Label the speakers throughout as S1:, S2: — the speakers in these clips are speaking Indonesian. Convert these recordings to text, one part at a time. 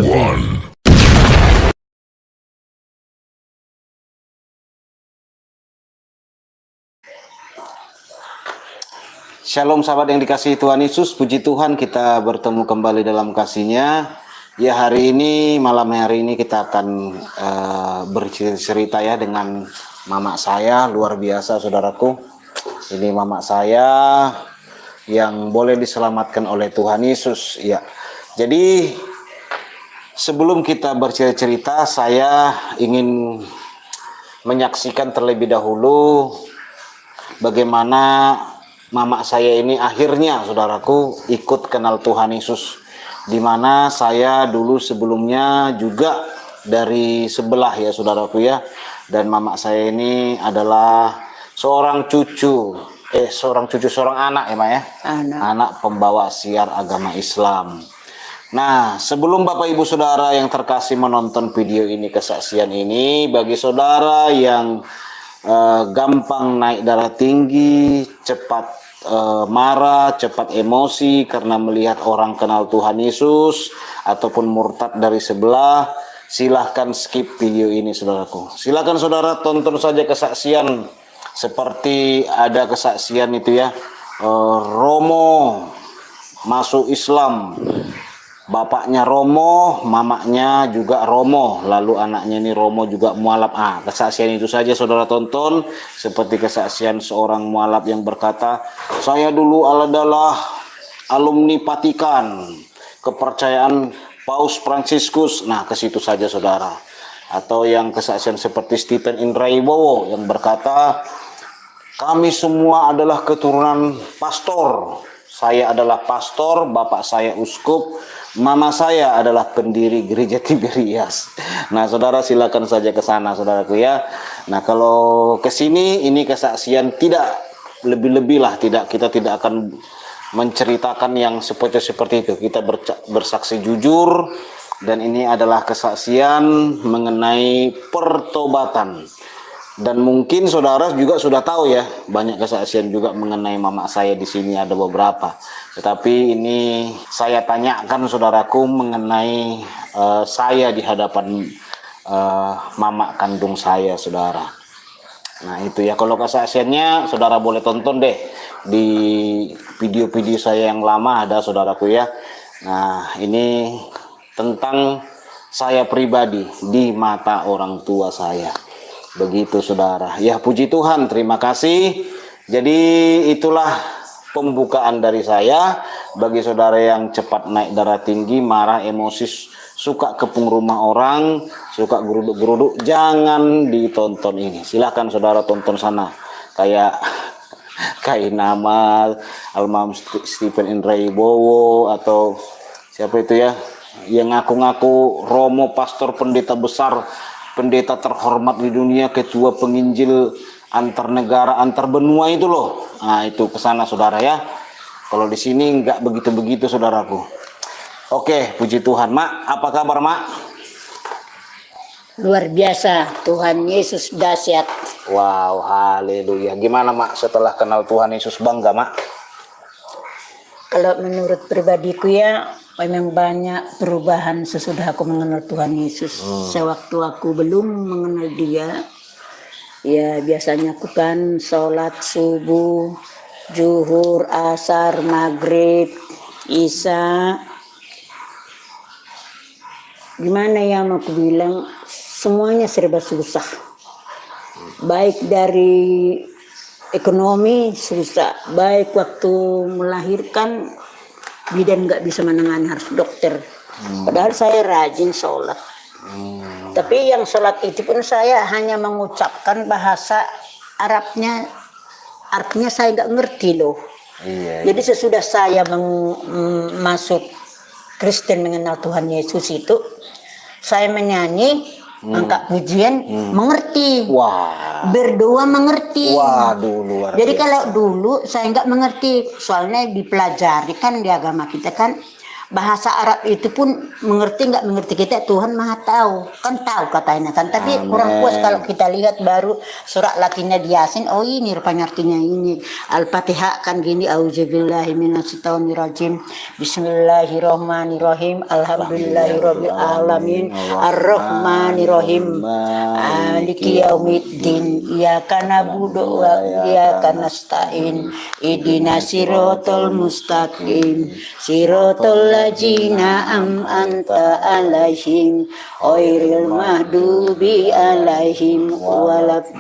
S1: one.
S2: Shalom sahabat yang dikasihi Tuhan Yesus, puji Tuhan kita bertemu kembali dalam kasih-Nya. Ya hari ini, malam hari ini kita akan bercerita ya dengan mama saya, luar biasa saudaraku. Ini mama saya yang boleh diselamatkan oleh Tuhan Yesus. Ya, jadi sebelum kita bercerita, saya ingin menyaksikan terlebih dahulu bagaimana mama saya ini akhirnya saudaraku ikut kenal Tuhan Yesus, di mana saya dulu sebelumnya juga dari sebelah ya saudaraku ya, dan mama saya ini adalah seorang anak ya Mak ya, anak pembawa siar agama Islam. Nah, sebelum Bapak Ibu Saudara yang terkasih menonton video ini, kesaksian ini, bagi saudara yang gampang naik darah tinggi, cepat marah, cepat emosi karena melihat orang kenal Tuhan Yesus ataupun murtad dari sebelah, silahkan skip video ini saudaraku. Silahkan saudara tonton saja kesaksian, seperti ada kesaksian itu ya, Romo masuk Islam, bapaknya Romo, mamanya juga Romo, lalu anaknya ini Romo juga mualaf. Kesaksian itu saja saudara tonton, seperti kesaksian seorang mualaf yang berkata, saya dulu adalah alumni Vatikan, kepercayaan Paus Fransiskus. Nah, ke situ saja saudara. Atau yang kesaksian seperti Stephen Indraibowo yang berkata, kami semua adalah keturunan pastor. Saya adalah pastor, bapak saya uskup, mama saya adalah pendiri gereja Tiberias. Nah, saudara silakan saja ke sana, saudaraku ya. Nah, kalau ke sini ini kesaksian tidak lebih-lebih lah, kita tidak akan menceritakan yang seperti itu. Kita bersaksi jujur, dan ini adalah kesaksian mengenai pertobatan. Dan mungkin saudara juga sudah tahu ya, banyak kesaksian juga mengenai mama saya di sini, ada beberapa. Tetapi ini saya tanyakan saudaraku mengenai saya di hadapan mama kandung saya, saudara. Nah itu ya, kalau kesaksiannya saudara boleh tonton deh di video-video saya yang lama, ada saudaraku ya. Nah ini tentang saya pribadi di mata orang tua saya. Begitu saudara. Ya puji Tuhan, terima kasih. Jadi itulah pembukaan dari saya. Bagi saudara yang cepat naik darah tinggi, marah, emosi, suka kepung rumah orang, suka geruduk-geruduk, jangan ditonton ini. Silahkan saudara tonton sana. Kayak nama almarhum Stephen Indraibowo, atau siapa itu ya, yang ngaku-ngaku Romo, pastor, pendeta besar, pendeta terhormat di dunia, ketua penginjil antar negara, antar benua itu loh. Nah itu kesana saudara ya. Kalau di sini nggak begitu-begitu saudaraku. Oke, puji Tuhan. Mak, apa kabar Mak?
S3: Luar biasa, Tuhan Yesus dahsyat.
S2: Wow, haleluya. Gimana Mak setelah kenal Tuhan Yesus, bangga Mak?
S3: Kalau menurut pribadiku ya, memang banyak perubahan sesudah aku mengenal Tuhan Yesus. Sewaktu aku belum mengenal Dia, ya biasanya aku kan sholat subuh, zuhur, asar, maghrib, isya. Gimana ya mau aku bilang, semuanya serba susah. Baik dari ekonomi susah, baik waktu melahirkan bidan nggak bisa menangani, harus dokter. Padahal saya rajin sholat. Tapi yang sholat itu pun saya hanya mengucapkan bahasa Arabnya, artinya saya nggak ngerti loh.
S2: Iya.
S3: Jadi sesudah saya masuk Kristen, mengenal Tuhan Yesus itu, saya menyanyi, angkat pujian, mengerti.
S2: Wah.
S3: Berdoa mengerti.
S2: Waduh, luar
S3: Jadi
S2: biasa.
S3: kalau dulu saya nggak mengerti, soalnya dipelajari kan di agama kita kan bahasa Arab itu pun mengerti nggak mengerti kita, Tuhan Maha tahu, kan tahu katanya kan, tapi kurang puas kalau kita lihat baru surat Latinnya di Yasin, oh ini rupanya artinya ini. Al-Fatihah kan gini, auzubillahi minasyaitonirrajim, bismillahirrahmanirrahim, alhamdulillahirabbil alamin, arrahmanirrahim, maliki yaumiddin, iyyaka na'budu wa iyyaka nasta'in, ihdinas siratal mustaqim, siratal ladzina am'anta alaihim ghairil maghdubi alaihim waladdallin.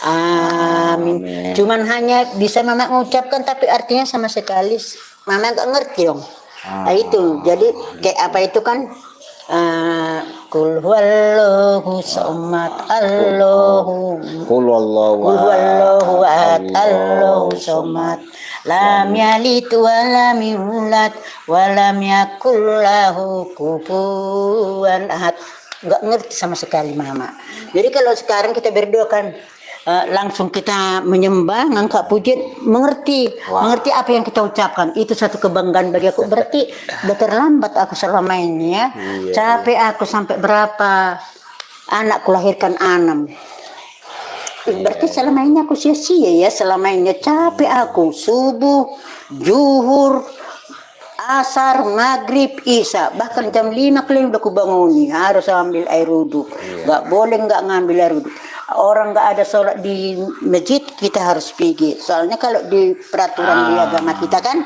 S3: Amin. Cuman hanya bisa mama mengucapkan, tapi artinya sama sekali mama nggak ngerti dong. Nah, itu jadi kayak apa itu kan, Kul huwallahu samad,
S2: Qul
S3: huwallahu ahad, Allahu samad, lam yalid wa lam yulad wa lam yakul lahu kufuwan ahad. Nggak ngerti sama sekali mama. Jadi kalau sekarang kita berdoa kan, langsung kita menyembah, ngangkat puji, mengerti apa yang kita ucapkan. Itu satu kebanggaan bagi aku. Berarti udah terlambat aku selama ini ya. Capek aku sampai berapa anak kulahirkan 6. Berarti selama ini aku sia-sia ya, selama ini capek aku. Subuh, zuhur, asar, maghrib, isya, bahkan jam 5 kalian udah kubanguni, harus ambil air wudhu. Nggak boleh nggak ngambil air wudhu. Orang nggak ada sholat di masjid, kita harus pergi. Soalnya kalau di peraturan di agama kita kan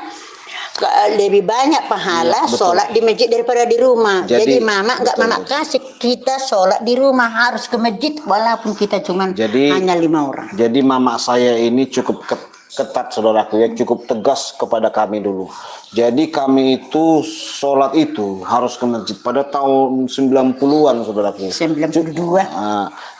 S3: lebih banyak pahala sholat di masjid daripada di rumah. Jadi mama nggak mama kasih kita sholat di rumah, harus ke masjid walaupun kita cuman hanya 5 orang.
S2: Jadi mama saya ini cukup ketat saudaraku ya, cukup tegas kepada kami dulu. Jadi kami itu sholat itu harus ke masjid pada tahun 90-an saudaraku.
S3: 92.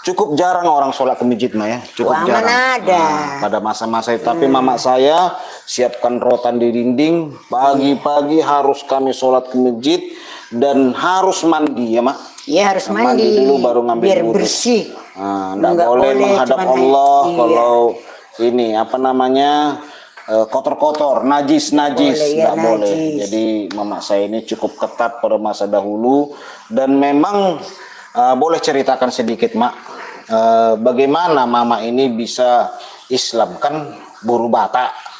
S2: Cukup jarang orang sholat ke masjid mah ya, cukup jarang.
S3: Ada.
S2: Pada masa-masa itu, tapi mama saya siapkan rotan di dinding, pagi-pagi harus kami sholat ke masjid dan harus mandi ya mak.
S3: Iya harus mandi
S2: dulu baru ngambil
S3: biar
S2: wudhu.
S3: Bersih.
S2: Nggak boleh menghadap Allah kalau ini apa namanya kotor-kotor, najis nggak boleh. Jadi mama saya ini cukup ketat pada masa dahulu. Dan memang boleh ceritakan sedikit mak, bagaimana mama ini bisa Islam, kan buru Batak.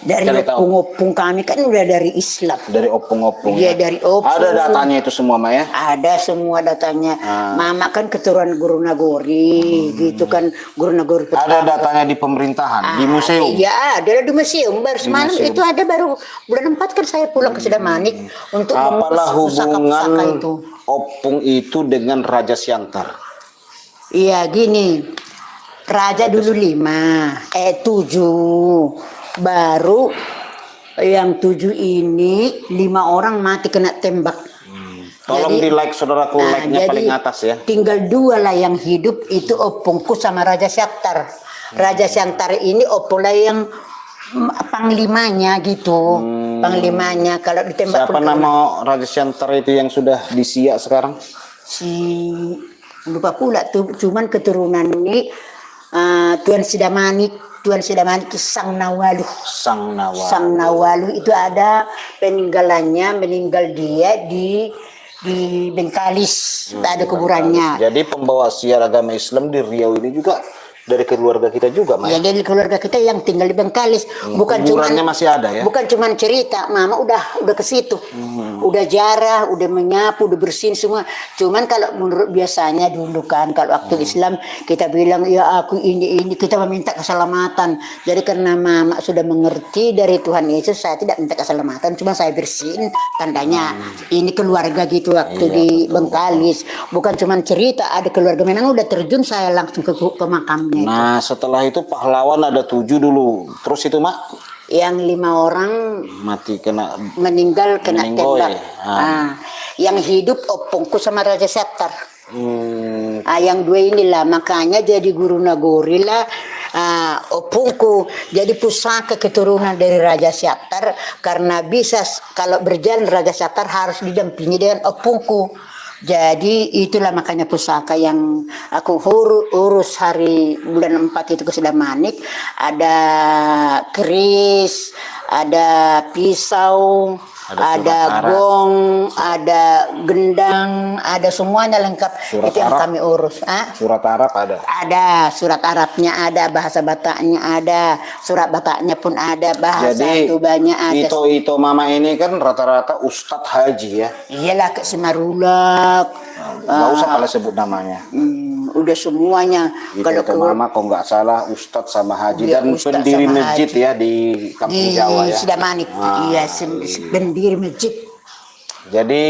S3: Dari opung-opung kami kan udah dari Islam.
S2: Dari opung-opung.
S3: Iya dari opung.
S2: Ada datanya itu semua mak ya?
S3: Ada semua datanya. Mama kan keturunan Guru Nagori, gitu kan, Guru Nagori.
S2: Ada datanya di pemerintahan, di museum.
S3: Iya, ada di museum. Baru semalam itu ada, baru bulan 4 kan saya pulang ke Sidamanik untuk
S2: apalah hubungan
S3: itu.
S2: Opung itu dengan Raja Siantar?
S3: Iya gini. Raja dulu 7, baru yang 7 ini 5 orang mati kena tembak.
S2: Tolong di like saudaraku, like-nya paling atas ya.
S3: Tinggal 2 lah yang hidup, itu opungku sama Raja Siantar. Raja Siantar ini opung lah yang panglimanya gitu, panglimanya kalau ditembak.
S2: Siapa nama Raja Siantar itu yang sudah disiak sekarang?
S3: Lupa pula tuh, cuman keturunan ini Tuan Sidamanik Sang Nawaluh. Sang Nawaluh itu ada meninggal dia di Bengkalis, ada kuburannya.
S2: Jadi pembawa siar agama Islam di Riau ini juga dari keluarga kita juga, Mas.
S3: Ya dari keluarga kita yang tinggal di Bengkalis. Bukan cuma
S2: masih ada ya.
S3: Bukan cuma cerita, mama udah ke situ. Udah jarah, udah menyapu, udah bersihin semua. Cuman kalau menurut biasanya dulu kan kalau waktu Islam kita bilang ya aku ini kita meminta keselamatan. Jadi karena mama sudah mengerti dari Tuhan Yesus, saya tidak minta keselamatan, cuma saya bersihin tandanya ini keluarga gitu waktu di Bengkalis. Bukan cuma cerita, ada keluarga memang udah terjun, saya langsung ke makamnya.
S2: Nah setelah itu pahlawan ada 7 dulu, terus itu mak?
S3: Yang 5 orang
S2: mati
S3: meninggal kena tembak. Yang hidup opungku sama Raja Siantar. Yang 2 inilah makanya jadi Guru Nagori lah. Opungku jadi pusaka keturunan dari Raja Siantar, karena bisa kalau berjalan Raja Siantar harus didampingi dengan opungku. Jadi itulah makanya pusaka yang aku urus hari bulan 4 itu ke Sidamanik. Ada keris, ada pisau, ada gong, ada gendang, ada semuanya lengkap.
S2: Surat
S3: Itu yang
S2: Arab?
S3: kami urus.
S2: Surat Arab ada.
S3: Ada surat Arabnya, ada bahasa Bataknya, ada surat Bataknya pun ada, bahasa
S2: Jadi
S3: Tubanya ada.
S2: itu mama ini kan rata-rata Ustadz Haji ya.
S3: Iyalah ke Semarulak.
S2: Nggak usah kalau sebut namanya.
S3: Udah semuanya.
S2: Kalau mama kok nggak salah Ustadz sama Haji
S3: Iya,
S2: dan
S3: Ustadz
S2: pendiri
S3: sama
S2: masjid
S3: Haji.
S2: ya di Kampung
S3: di
S2: Jawa ya.
S3: Sidamanik. Iya, pendiri masjid.
S2: Jadi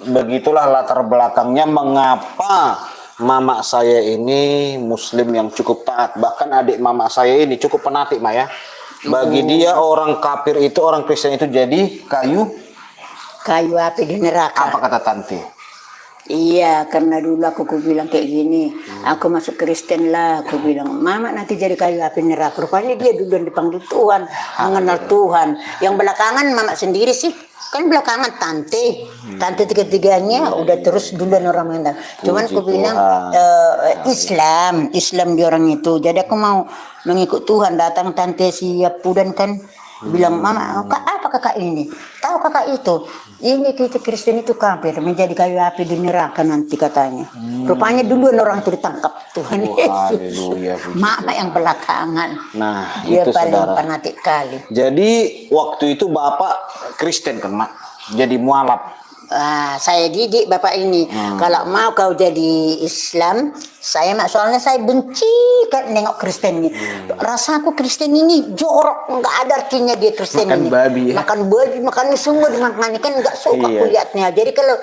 S2: begitulah latar belakangnya mengapa mama saya ini muslim yang cukup taat. Bahkan adik mama saya ini cukup fanatik, Ma ya. Bagi dia orang kafir itu, orang Kristen itu jadi
S3: Kayu api di neraka.
S2: apa kata tante?
S3: Iya, karena dulu aku bilang kayak gini, aku masuk Kristen lah, aku bilang, mama nanti jadi kayu api neraka. Rupanya dia duluan dipanggil Tuhan, mengenal Tuhan. Yang belakangan mama sendiri sih, kan belakangan tante tiga-tiganya udah terus duluan orang mengenal. Cuman aku bilang Islam dia orang itu. Jadi aku mau mengikut Tuhan. Datang tante siap pudan kan. Bilang, mama, apa kakak ini? Tahu kakak itu? Ini kita Kristen itu kafir, menjadi kayu api di neraka nanti katanya. Rupanya duluan orang itu ditangkap Tuhan Yesus. Mama yang belakangan.
S2: Nah,
S3: Dia
S2: itu
S3: paling
S2: saudara.
S3: fanatik kali.
S2: Jadi waktu itu bapak Kristen kan, Mak? Jadi mualaf.
S3: Saya didik bapak ini, kalau mau kau jadi Islam, saya soalnya saya benci kan nengok Kristen ini. Rasa aku Kristen ini jorok, nggak ada artinya dia Kristen
S2: Makan
S3: ini.
S2: babi ya?
S3: Makan babi, makan semua dimakan kan nggak suka
S2: Iya.
S3: aku lihatnya. Jadi kalau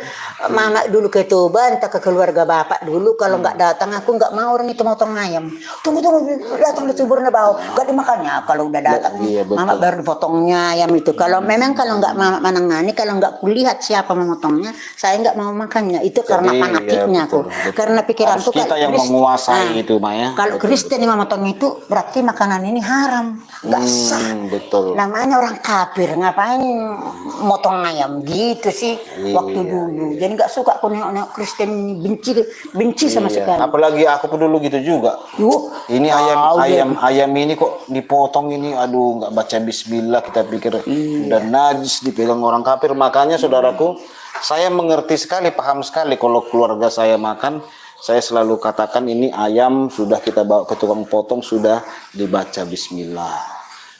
S3: mama dulu ke Toba, entah ke keluarga bapak dulu, kalau nggak datang aku nggak mau orang itu motong ayam. Tunggu datang di suburnya bau, nggak dimakannya. Kalau udah datang,
S2: Iya, betul.
S3: mama baru dipotongnya ayam itu. Kalau memang kalau nggak mama menangani, kalau nggak kulihat siapa memotongnya, saya nggak mau makannya. Itu karena
S2: Jadi,
S3: fanatiknya
S2: ya, betul,
S3: aku.
S2: betul.
S3: Karena pikiranku
S2: Harus kita yang menguasai itu, Maya.
S3: Kalau Kristen yang memotong itu berarti makanan ini haram, nggak sah.
S2: Betul.
S3: Namanya orang kafir, ngapain motong ayam gitu sih waktu dulu. Jadi nggak suka aku nengok Kristen ini, benci sama sekali.
S2: Apalagi aku pun dulu gitu juga.
S3: Yuh,
S2: Ini ayam ini kok dipotong ini, aduh nggak baca Bismillah, kita pikir dan najis dipegang orang kafir. Makanya saudaraku, saya mengerti sekali, paham sekali kalau keluarga saya makan. Saya selalu katakan ini ayam sudah kita bawa ke tukang potong sudah dibaca Bismillah.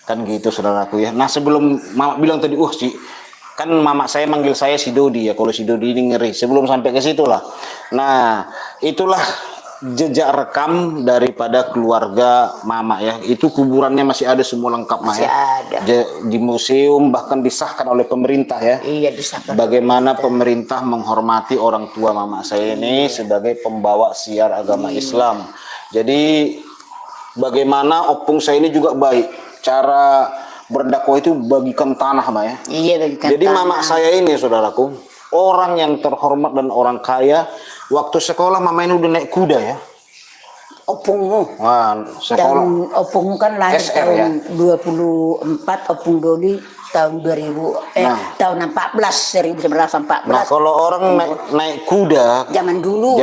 S2: Kan gitu saudaraku ya. Nah sebelum mama bilang tadi, kan mama saya manggil saya si Dodi ya. Kalau si Dodi ini ngeri. Sebelum sampai ke situ lah. Nah itulah jejak rekam daripada keluarga mama ya. Itu kuburannya masih ada semua lengkap, Mah
S3: masih
S2: ya.
S3: ada.
S2: Di museum, bahkan disahkan oleh pemerintah ya.
S3: Iya, disahkan.
S2: Bagaimana pemerintah menghormati orang tua mama saya ini sebagai pembawa siar agama Islam. Jadi bagaimana opung saya ini juga baik. Cara berdakwah itu bagikan tanah, Mah ya.
S3: Iya, bagikan
S2: Jadi
S3: tanah.
S2: mama saya ini saudaraku, orang yang terhormat dan orang kaya. Waktu sekolah mama ini udah naik kuda ya.
S3: Opungmu.
S2: Wah, sekolah.
S3: Dan opungmu kan lahir
S2: SR
S3: tahun
S2: ya?
S3: 24, opung Doli tahun 2000, tahun 1914.
S2: Nah, kalau orang naik kuda
S3: Zaman dulu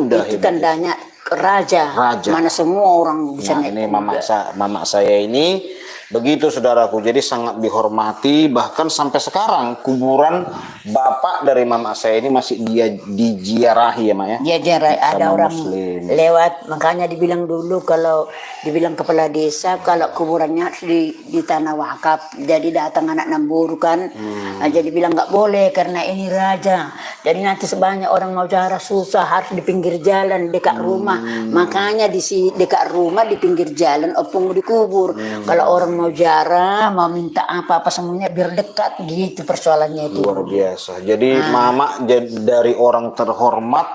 S2: udah
S3: itu
S2: hebat.
S3: tandanya raja. Mana semua orang bisa
S2: Nah,
S3: naik
S2: ini
S3: kuda.
S2: mama saya ini begitu saudaraku, jadi sangat dihormati. Bahkan sampai sekarang kuburan bapak dari mama saya ini masih dia diziarahi ya, Mak ya.
S3: Ya jarak ada
S2: Sama
S3: orang
S2: Muslim.
S3: lewat, makanya dibilang dulu kalau dibilang kepala desa kalau kuburannya harus di tanah wakaf, jadi datang anak nambur kan. Nah, jadi bilang nggak boleh karena ini raja, jadi nanti sebanyak orang mau ziarah susah, harus di pinggir jalan dekat rumah. Makanya dekat rumah di pinggir jalan opung dikubur. Kalau orang mau ziarah, mau minta apa-apa semuanya biar dekat gitu persoalannya itu.
S2: Luar biasa. Jadi mama dari orang terhormat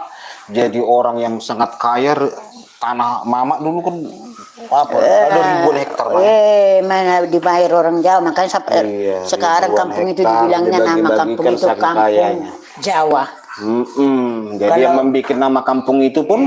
S2: jadi orang yang sangat kaya. Tanah mama dulu kan ada ribuan hektar, Mak.
S3: Mana dibayar orang Jawa, makanya sekarang
S2: ribuan
S3: kampung itu
S2: hektar
S3: dibilangnya nama kampung
S2: dibagi-bagikan
S3: itu
S2: saking
S3: kampung
S2: kayanya.
S3: Jawa.
S2: Jadi yang membuat nama kampung itu pun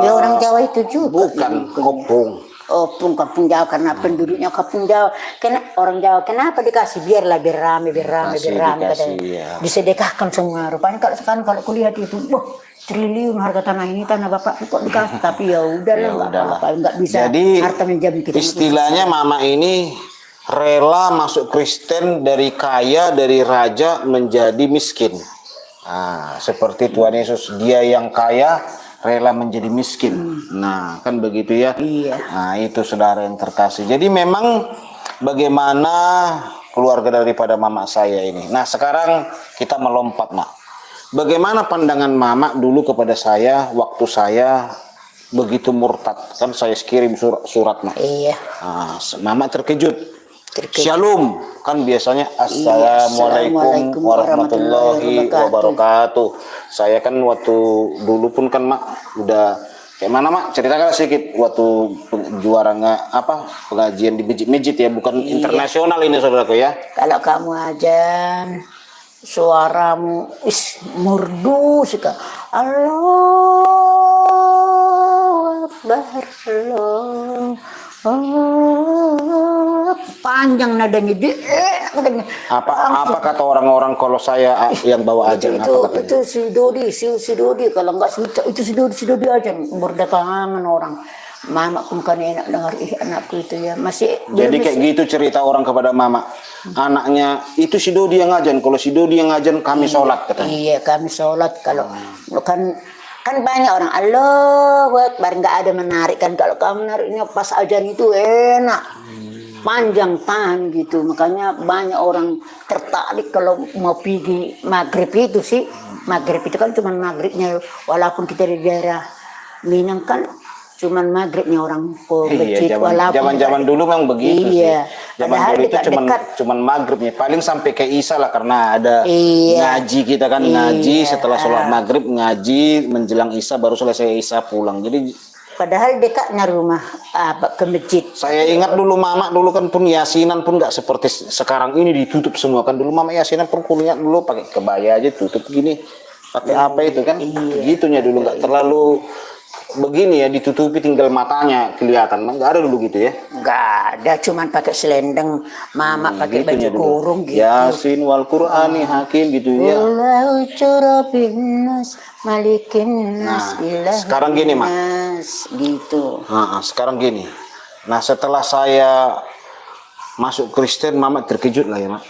S3: Ya orang Jawa itu juga.
S2: bukan Opung.
S3: Opung kampung Jawa karena penduduknya kampung Jawa. Karena orang Jawa kenapa dikasih biarlah biar rame
S2: Dikasih,
S3: katanya.
S2: ya.
S3: Disedekahkan semua. Rupanya kalau sekarang kalau kulihat itu, wah triliun harga tanah ini, tanah bapak kok dikasih. Tapi ya udahlah, nggak apa-apa, nggak bisa
S2: Jadi
S3: harta menjadi kita.
S2: istilahnya mama ini rela masuk Kristen dari kaya, dari raja menjadi miskin. Nah, seperti Tuhan Yesus, dia yang kaya rela menjadi miskin. Nah, kan begitu ya.
S3: Iya.
S2: Nah, itu saudara yang terkasih. Jadi memang bagaimana keluarga daripada mama saya ini. Nah, sekarang kita melompat, Mak. Bagaimana pandangan mama dulu kepada saya waktu saya begitu murtad? Kan saya kirim surat, Mak.
S3: Iya.
S2: Nah, mama terkejut. Shalom, kan biasanya Assalamualaikum warahmatullahi wabarakatuh. Saya kan waktu dulu pun kan Mak udah kayak mana Mak, ceritakan sedikit waktu juara pengajian di masjid ya, bukan internasional ini saudaraku ya.
S3: Kalau kamu ajan suaramu merdu sekali. Allahu Akbar, panjang nadanya
S2: apa kata orang-orang kalau saya yang bawa ajan?
S3: Itu si Dodi kalau nggak itu si Dodi aja berdatangan orang. Mama pun kan enak dengar anakku itu ya masih.
S2: Jadi kayak gitu cerita orang kepada mama. Anaknya itu si Dodi yang ngajan. Kalau si Dodi yang ngajan kami sholat katanya.
S3: Iya kami sholat kalau kan banyak orang Allahu Akbar nggak ada menarik kan, kalau kamu nariknya pas ajan itu enak panjang tahan gitu, makanya banyak orang tertarik kalau mau pergi maghrib itu sih. Maghrib itu kan cuman maghribnya, walaupun kita di daerah Minang kan cuman maghribnya orang
S2: masjid. Zaman dulu memang begitu
S3: iya,
S2: sih. Zaman dulu itu cuman maghribnya, paling sampai ke Isya lah karena ada ngaji kita kan ngaji setelah sholat maghrib ngaji menjelang Isya baru selesai Isya pulang. Jadi
S3: padahal dekatnya rumah ke masjid.
S2: Saya ingat dulu mama dulu kan pun yasinan pun nggak seperti sekarang ini ditutup semua kan, dulu mama yasinan pun kuliah dulu pakai kebaya aja tutup gini pakai apa itu kan gitunya dulu, nggak terlalu begini ya ditutupi tinggal matanya kelihatan, nggak ada dulu gitu ya.
S3: Nggak ada, cuman pakai selendang, mama pakai baju kurung gitu.
S2: Yasin wal Qur'ani hakim gitu ya. Nah, sekarang gini Mak.
S3: Gitu.
S2: Nah, sekarang gini. Nah, setelah saya masuk Kristen, mama terkejut lah ya Mak.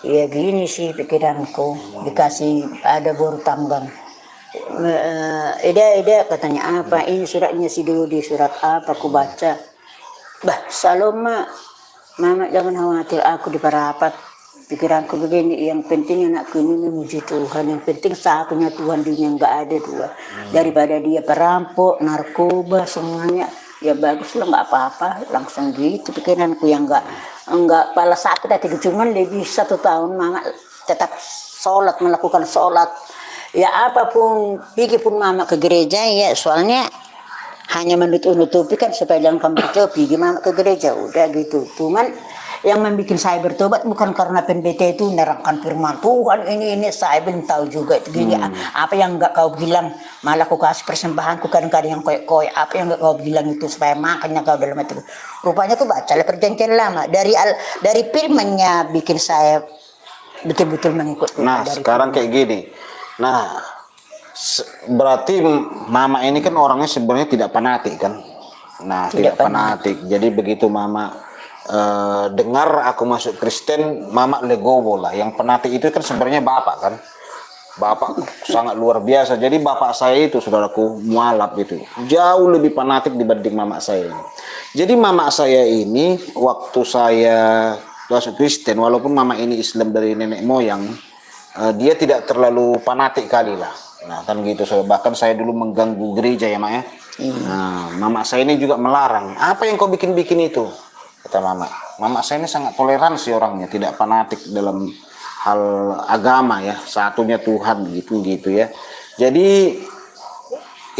S3: Ya gini sih pikiranku, dikasih ada bor tambang. Ida katanya apa ini suratnya si Dodi, surat apa aku baca. Bah Saloma, mama jangan khawatir, aku di parapat. Pikiranku begini, yang penting anakku ini memuji Tuhan, yang penting satunya Tuhan, dia nggak ada dua. Daripada dia perampok, narkoba semuanya, ya bagus lah nggak apa-apa, langsung gitu pikiranku, yang nggak pala sakit hati, cuman lebih 1 tahun mama tetap sholat, melakukan sholat. Ya apapun, pergi pun mama ke gereja ya, soalnya hanya menutupi kan supaya jangan kamu bertobat, pergi mama ke gereja, udah gitu. Cuman yang membuat saya bertobat bukan karena pendeta itu nerangkan firman Tuhan ini saya belum tahu juga itu gini. Apa yang enggak kau bilang, malah kau kasih persembahanku kadang-kadang yang koyak-koyak, apa yang enggak kau bilang itu supaya makanya kau dalam itu. Rupanya tuh baca perjanjian lama dari firmannya bikin saya betul-betul mengikut.
S2: Nah sekarang kayak gini. Nah, berarti mama ini kan orangnya sebenarnya tidak fanatik kan? Nah, tidak fanatik. Jadi begitu mama dengar aku masuk Kristen, mama legowo lah. Yang fanatik itu kan sebenarnya bapak kan? Bapak sangat luar biasa. Jadi bapak saya itu, saudaraku, mualaf itu. Jauh lebih fanatik dibanding mama saya. Jadi mama saya ini, waktu saya masuk Kristen, walaupun mama ini Islam dari nenek moyang, dia tidak terlalu fanatik kali lah. Nah kan gitu, bahkan saya dulu mengganggu gereja ya Mak ya. Nah mama saya ini juga melarang. Apa yang kau bikin itu? Kata mama. Mama saya ini sangat toleransi orangnya, tidak fanatik dalam hal agama ya. Satunya Tuhan gitu ya. Jadi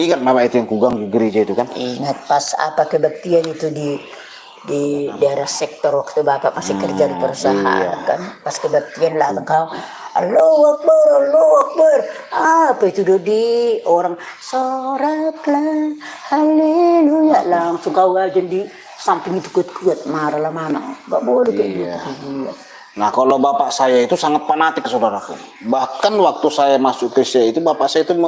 S2: ingat mama itu yang kuganggu gereja itu kan?
S3: Ingat pas apa kebaktian itu di daerah sektor waktu bapak masih kerja di perusahaan kan, pas kebaktian lah kau Allahu Akbar, apa itu Dodi, orang soraklah haleluya, langsung kau aja di samping itu kuat marah lah mama, nggak boleh kayak gitu.
S2: Nah kalau bapak saya itu sangat fanatik saudaraku, bahkan waktu saya masuk Kristen itu bapak saya itu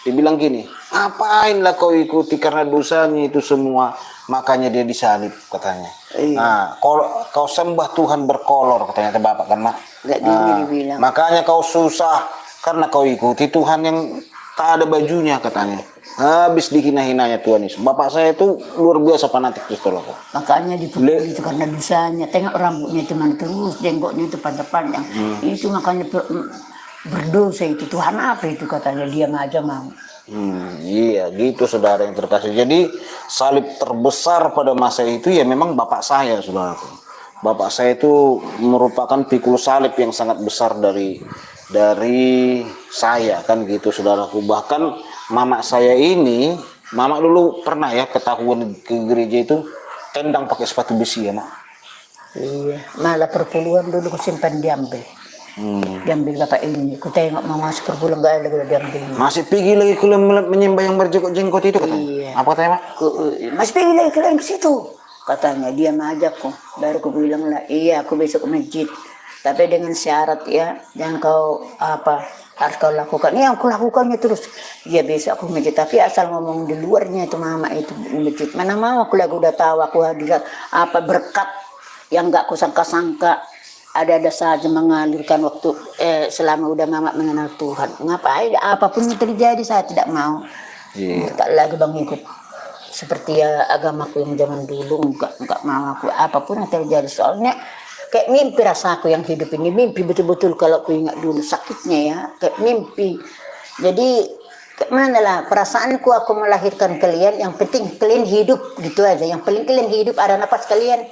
S2: Dibilang gini, ngapainlah kau ikuti karena dosanya itu semua, makanya dia disalib katanya. Nah, kalau kau sembah Tuhan berkolor katanya ke bapak kan mak.
S3: Nggak dibilang.
S2: Makanya kau susah karena kau ikuti Tuhan yang tak ada bajunya katanya. Habis dihina-hinanya Tuhan Yesus. Bapak saya itu luar biasa fanatik Kristen loh.
S3: Makanya dipukul itu karena dosanya. Tengok rambutnya itu mana terus, jenggotnya itu panjang-panjang. Itu makanya berdosa itu. Tuhan apa itu katanya, dia aja mau.
S2: Iya gitu saudara yang terkasih. Jadi salib terbesar pada masa itu ya memang bapak saya saudaraku. Bapak saya itu merupakan pikul salib yang sangat besar dari saya kan gitu saudaraku. Bahkan mama saya ini, mama dulu pernah ya ketahuan ke gereja itu tendang pakai sepatu besi ya mak.
S3: Iya, malah perpuluhan dulu aku simpan diambil. Diambil bapak ini, aku tengok mau masuk perpuluhan gak ada diambil.
S2: Masih pergi lagi ke menyembah yang berjenggot itu katanya.
S3: Iya.
S2: Apa katanya mak?
S3: Masih pergi lagi ke situ. Katanya dia mengajak kok. Baru aku bilang lah, iya aku besok ke masjid. Tapi dengan syarat ya, jangan kau harus kau lakukan. Iya aku lakukannya terus. Iya besok aku masjid. Tapi asal ngomong di luarnya itu mama itu masjid. Mana mau aku lagi udah tahu aku hadirat berkat yang gak kusangka-sangka. Ada saja mengalirkan waktu selama udah mama mengenal Tuhan. Ngapain? Apapun yang terjadi saya tidak mau. Tak lagi bang ikut seperti ya agamaku yang zaman dulu. Enggak mau aku apapun yang terjadi. Soalnya kayak mimpi rasaku yang hidup ini. Mimpi betul-betul kalau aku ingat dulu sakitnya ya. Kayak mimpi. Jadi kayak mana lah perasaanku aku melahirkan kalian. Yang penting kalian hidup gitu aja. Yang paling kalian hidup ada napas kalian.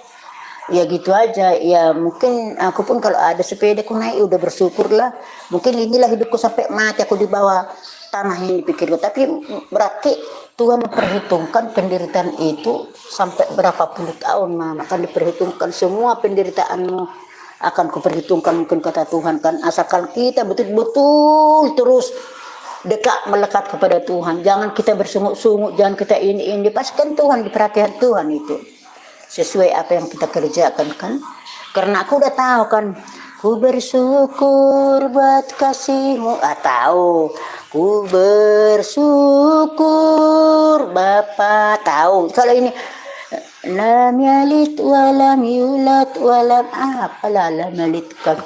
S3: Ya gitu aja, ya mungkin aku pun kalau ada sepeda aku naik udah bersyukurlah. Mungkin inilah hidupku sampai mati aku di bawah tanah ini pikirku. Tapi berarti Tuhan memperhitungkan penderitaan itu sampai berapa puluh tahun mama. Akan diperhitungkan semua penderitaanmu akan kuperhitungkan mungkin kata Tuhan kan. Asalkan kita betul-betul terus dekat melekat kepada Tuhan. Jangan kita bersungut-sungut, jangan kita ini. Pastikan Tuhan, diperhatikan Tuhan itu. Sesuai apa yang kita kerjakan kan. Karena aku udah tahu kan, ku bersyukur buat kasihmu. Tahu, ku bersyukur Bapa. Tahu. Kalau ini lam yalid walam yulad walam apalah lam yalid kan.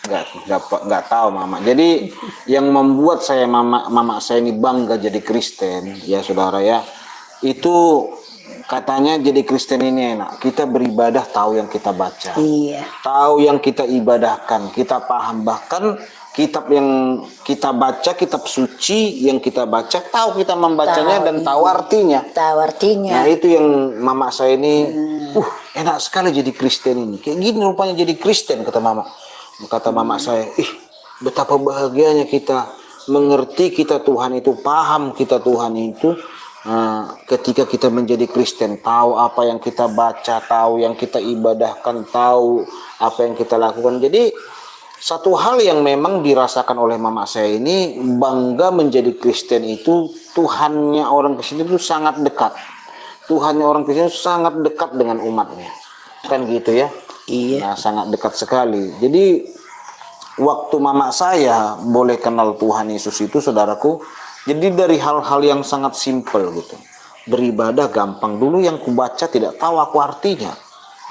S2: Nggak tahu mama. Jadi yang membuat saya mama saya ini bangga jadi Kristen ya saudara ya, itu katanya jadi Kristen ini enak. Kita beribadah tahu yang kita baca.
S3: Iya.
S2: Tahu yang kita ibadahkan, kita paham. Bahkan kitab yang kita baca, kitab suci yang kita baca, tahu kita membacanya dan tahu artinya.
S3: Tahu artinya.
S2: Nah itu yang mama saya ini, enak sekali jadi Kristen ini. Kayak gini rupanya jadi Kristen kata mama. Kata mama saya, betapa bahagianya kita mengerti kita Tuhan itu, paham kita Tuhan itu. Ketika kita menjadi Kristen, tahu apa yang kita baca, tahu yang kita ibadahkan, tahu apa yang kita lakukan. Jadi satu hal yang memang dirasakan oleh mama saya ini, bangga menjadi Kristen itu, Tuhannya orang Kristen itu sangat dekat. Tuhannya orang Kristen itu sangat dekat dengan umatnya. Kan gitu ya?
S3: Iya.
S2: Nah, sangat dekat sekali. Jadi waktu mama saya boleh kenal Tuhan Yesus itu saudaraku, jadi dari hal-hal yang sangat simpel gitu. Beribadah gampang. Dulu yang kubaca tidak tahu aku artinya.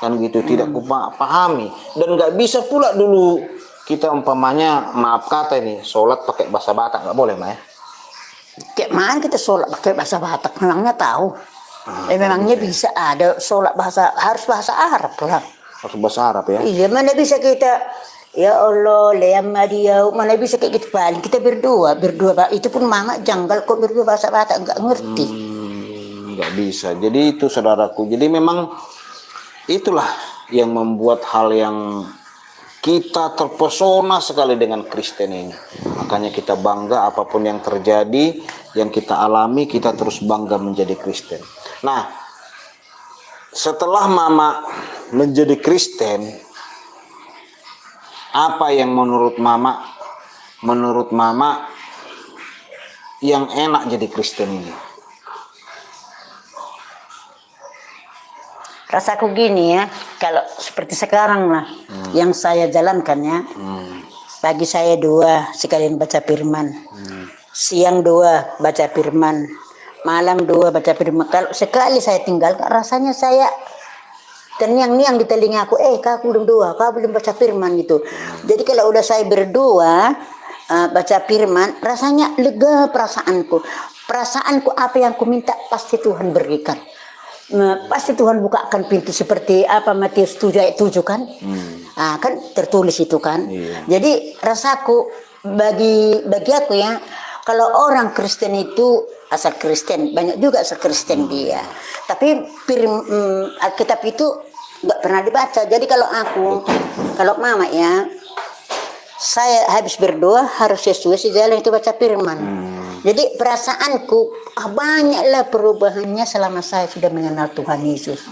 S2: Kan gitu, tidak kupahami. Dan nggak bisa pula dulu kita umpamanya, maaf kata ini, sholat pakai bahasa Batak. Nggak boleh, Ma ya?
S3: Kayak mana kita sholat pakai bahasa Batak? Memangnya tahu? Memangnya bisa ada sholat harus bahasa Arab lah.
S2: Harus bahasa Arab ya?
S3: Iya, mana bisa kita... Ya Allah, lema dia, mana bisa kayak gitu paling kita berdua itu pun mama janggal kok berdua bahasa Batak nggak ngerti.
S2: Nggak bisa. Jadi itu saudaraku. Jadi memang itulah yang membuat hal yang kita terpesona sekali dengan Kristen ini. Makanya kita bangga apapun yang terjadi, yang kita alami, kita terus bangga menjadi Kristen. Nah, setelah mama menjadi Kristen, apa yang menurut mama yang enak jadi Kristen ini?
S3: Rasaku gini ya, kalau seperti sekarang lah yang saya jalankan ya. Pagi saya doa sekalian baca firman. siang 2 baca firman, malam 2 baca firman. Kalau sekali saya tinggal, rasanya saya terngiang-ngiang di telinga aku, kau belum doa, kau belum baca firman gitu. Jadi kalau udah saya berdoa, baca firman, rasanya lega perasaanku. Perasaanku apa yang ku minta pasti Tuhan berikan. Pasti Tuhan bukakan pintu seperti apa Matius 7 ayat 7 kan? Kan tertulis itu kan. Jadi rasaku bagi aku ya, kalau orang Kristen itu asal Kristen, banyak juga asal Kristen dia. Tapi Alkitab itu nggak pernah dibaca. Jadi kalau mama ya, saya habis berdoa harus sesuai sejalan itu baca firman. Jadi perasaanku banyaklah perubahannya selama saya sudah mengenal Tuhan Yesus.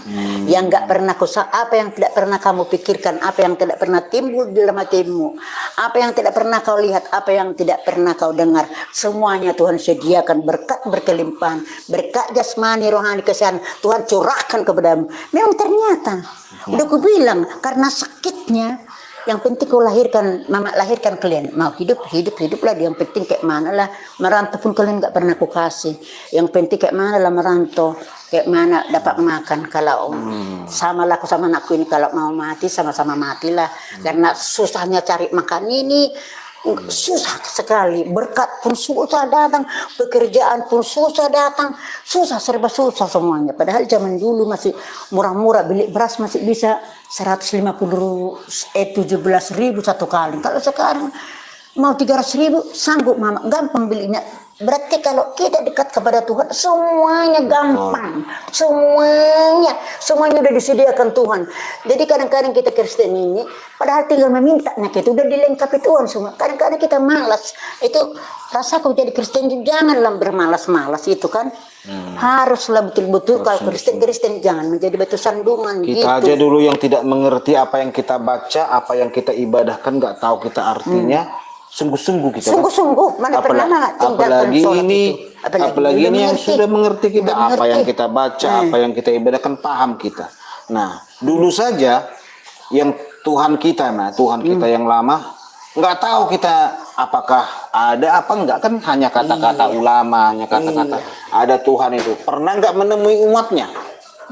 S3: Yang nggak pernah apa yang tidak pernah kamu pikirkan, apa yang tidak pernah timbul di dalam hatimu, apa yang tidak pernah kau lihat, apa yang tidak pernah kau dengar, semuanya Tuhan sediakan berkat berkelimpahan, berkat jasmani, rohani, kesehatan Tuhan curahkan kepadamu. Memang ternyata udah aku bilang karena sakitnya. Yang penting kau lahirkan, mama lahirkan kalian. Mau hiduplah. Yang penting kayak mana lah. Merantau pun kalian gak pernah aku kasih. Yang penting kayak mana lah merantau. Kayak mana dapat makan. Kalau sama lah aku sama anakku ini. Kalau mau mati sama-sama matilah. Karena susahnya cari makan ini. Susah sekali, berkat pun susah datang, pekerjaan pun susah datang, serba susah semuanya. Padahal zaman dulu masih murah-murah, beli beras masih bisa 17.000 satu kali. Kalau sekarang mau 300.000 sanggup mama, gampang belinya. Berarti kalau kita dekat kepada Tuhan semuanya gampang, semuanya udah disediakan Tuhan. Jadi kadang-kadang kita Kristen ini padahal tinggal memintanya kita udah dilengkapi Tuhan semua. Kadang-kadang kita malas. Itu rasaku jadi Kristen janganlah bermalas-malas itu kan. Haruslah betul-betul kalau Kristen jangan menjadi batu sandungan.
S2: Kita
S3: gitu.
S2: aja dulu yang tidak mengerti apa yang kita baca, apa yang kita ibadahkan, nggak tahu kita artinya. Sungguh-sungguh kita
S3: mana pernah
S2: apalagi ini yang sudah mengerti kita apa yang kita baca, apa yang kita ibadahkan, paham kita. Nah, dulu saja yang Tuhan kita yang lama nggak tahu kita apakah ada apa enggak, kan hanya kata-kata ulama, hanya kata-kata ada Tuhan itu. Pernah nggak menemui umatnya?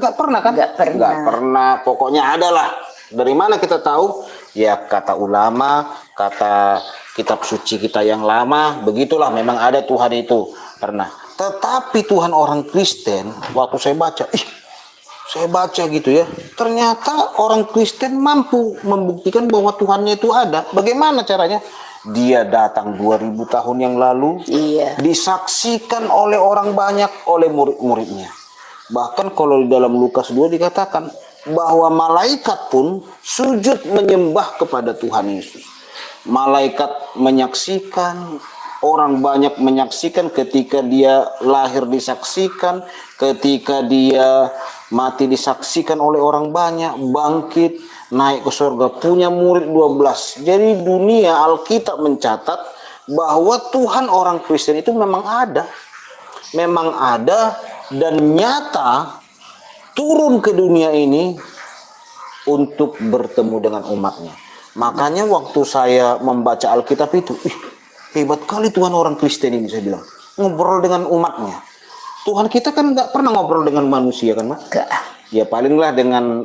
S2: Nggak pernah kan? Nggak pernah. Pokoknya adalah dari mana kita tahu? Ya kata ulama, kata kitab suci kita yang lama, begitulah memang ada Tuhan itu pernah. Tetapi Tuhan orang Kristen, waktu saya baca gitu ya, ternyata orang Kristen mampu membuktikan bahwa Tuhannya itu ada. Bagaimana caranya? Dia datang 2000 tahun yang lalu, disaksikan oleh orang banyak, oleh murid-muridnya. Bahkan kalau di dalam Lukas 2 dikatakan bahwa malaikat pun sujud menyembah kepada Tuhan Yesus. Malaikat menyaksikan, orang banyak menyaksikan ketika dia lahir disaksikan, ketika dia mati disaksikan oleh orang banyak, bangkit, naik ke surga, punya murid 12. Jadi dunia Alkitab mencatat bahwa Tuhan orang Kristen itu memang ada dan nyata turun ke dunia ini untuk bertemu dengan umatnya. Makanya waktu saya membaca Alkitab itu, hebat kali Tuhan orang Kristen ini, saya bilang. Ngobrol dengan umatnya. Tuhan kita kan nggak pernah ngobrol dengan manusia kan, Mas? Ya palinglah dengan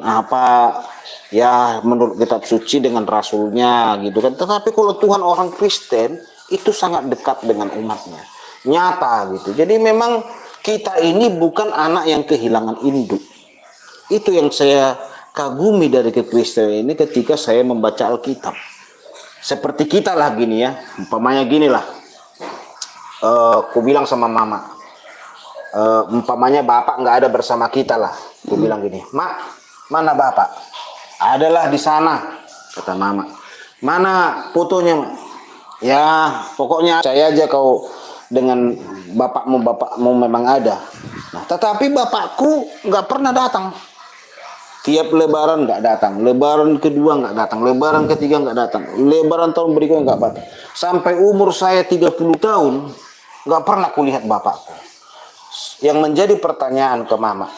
S2: ya menurut kitab suci dengan rasulnya gitu kan. Tetapi kalau Tuhan orang Kristen itu sangat dekat dengan umatnya. Nyata gitu. Jadi memang kita ini bukan anak yang kehilangan induk. Itu yang saya kagumi dari kekristenan ini ketika saya membaca Alkitab. Seperti kita lah gini ya, umpamanya gini lah. Aku bilang sama mama, umpamanya bapak nggak ada bersama kita lah. Aku bilang gini, Mak, mana bapak? Adalah di sana, kata mama. Mana fotonya, Mak? Ya, pokoknya saya aja kau dengan bapakmu memang ada. Nah, tetapi bapakku nggak pernah datang. Tiap lebaran nggak datang, lebaran kedua nggak datang, lebaran ketiga nggak datang, lebaran tahun berikutnya nggak datang. Sampai umur saya 30 tahun, nggak pernah kulihat bapakku. Yang menjadi pertanyaan ke mama,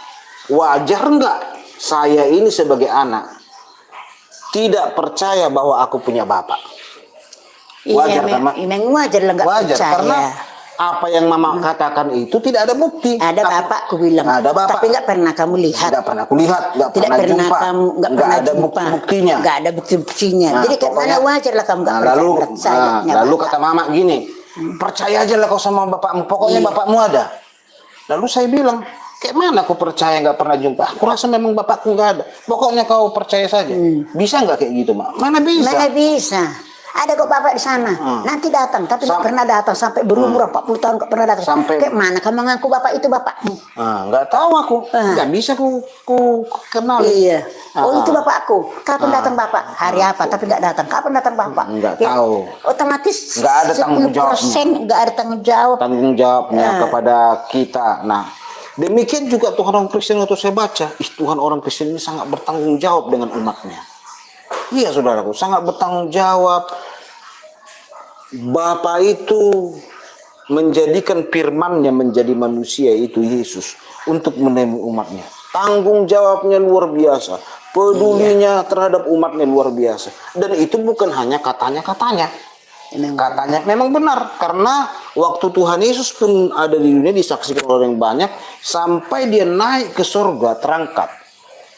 S2: wajar nggak saya ini sebagai anak tidak percaya bahwa aku punya bapak? Wajar kan, Mak?
S3: Memang wajar lah nggak percaya.
S2: Karena apa yang mama katakan itu tidak ada bukti.
S3: Ada bapak, ku bilang.
S2: Ada bapak.
S3: Tapi nggak pernah kamu lihat.
S2: Nggak pernah kulihat, nggak
S3: Tidak
S2: pernah
S3: pernah
S2: jumpa,
S3: kamu nggak
S2: nggak
S3: pernah
S2: ada
S3: jumpa.
S2: bukti-buktinya.
S3: Nggak ada bukti-buktinya.
S2: Nah,
S3: Jadi kayak mana wajar lah kamu nggak percaya.
S2: Lalu kata mama gini, percaya aja lah kau sama bapakmu. Pokoknya bapakmu ada. Lalu saya bilang, kayak mana aku percaya nggak pernah jumpa? Aku rasa memang bapakku nggak ada. Pokoknya kau percaya saja. Bisa nggak kayak gitu, mak? Mana bisa?
S3: Mana bisa. Ada kok bapak di sana. Nanti datang, tapi nggak pernah datang sampai berumur 40 tahun nggak pernah datang.
S2: Sampai
S3: kayak mana kamu mengaku bapak itu bapakmu?
S2: Nggak tahu aku. Nggak bisa ku kenal.
S3: Iya. Oh itu bapakku. Kapan datang bapak? Hari apa? Tapi nggak datang. Kapan datang bapak?
S2: Nggak
S3: Ya,
S2: tahu.
S3: Otomatis
S2: Nggak ada tanggung jawab.
S3: 10% nggak ada tanggung jawab.
S2: Tanggung jawabnya kepada kita. Nah, demikian juga Tuhan orang Kristen waktu saya baca, Tuhan orang Kristen ini sangat bertanggung jawab dengan umatnya. Iya saudaraku, sangat bertanggung jawab. Bapa itu menjadikan firman-Nya menjadi manusia itu Yesus untuk menemui umatnya. Tanggung jawabnya luar biasa, pedulinya terhadap umatnya luar biasa. Dan itu bukan hanya katanya-katanya. Katanya memang benar, karena waktu Tuhan Yesus pun ada di dunia disaksikan oleh orang banyak, sampai dia naik ke surga terangkat.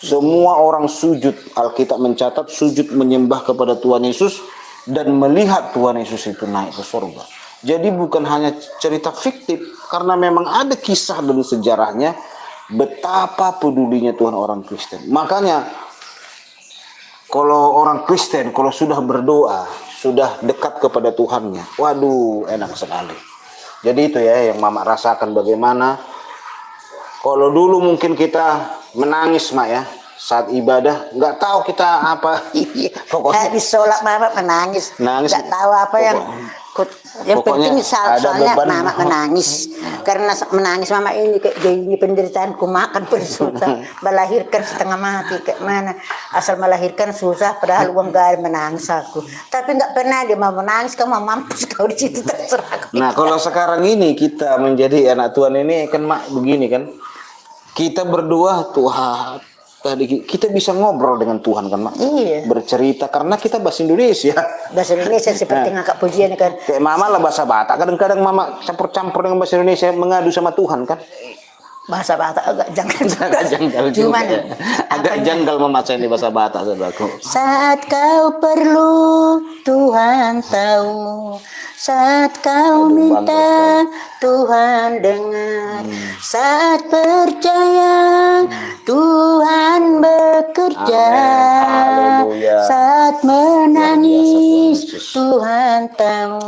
S2: Semua orang sujud, Alkitab mencatat sujud menyembah kepada Tuhan Yesus dan melihat Tuhan Yesus itu naik ke surga. Jadi bukan hanya cerita fiktif, karena memang ada kisah dan sejarahnya betapa pedulinya Tuhan orang Kristen. Makanya kalau orang Kristen kalau sudah berdoa, sudah dekat kepada Tuhannya, waduh enak sekali. Jadi itu ya yang mama rasakan, bagaimana kalau dulu mungkin kita menangis mak ya saat ibadah, nggak tahu kita apa.
S3: Pokoknya habis sholat mama menangis. Nggak tahu apa yang penting soalnya mama menangis. Karena menangis mama ini kayak gini penderitaanku, makan pun susah, melahirkan setengah mati, kayak mana asal melahirkan susah, padahal uang gak ada, menangis aku. Tapi nggak pernah dia mau menangis, kamu mampus kau di situ, terserah.
S2: Nah kalau sekarang ini kita menjadi anak Tuhan ini kan mak begini kan, kita berdua Tuhan tadi kita bisa ngobrol dengan Tuhan kan mak, bercerita karena kita bahasa Indonesia.
S3: Bahasa Indonesia seperti ngakak pujian kan.
S2: Kayak mama lah bahasa Batak, kadang-kadang mama campur-campur dengan bahasa Indonesia mengadu sama Tuhan kan.
S3: Bahasa Batak agak janggal.
S2: Agak janggal juga. Agak janggal memakai ini bahasa Batak saudaraku.
S3: Saat kau perlu Tuhan tahu, saat kau minta Tuhan dengar, saat percaya Tuhan bekerja, saat menangis Tuhan tahu,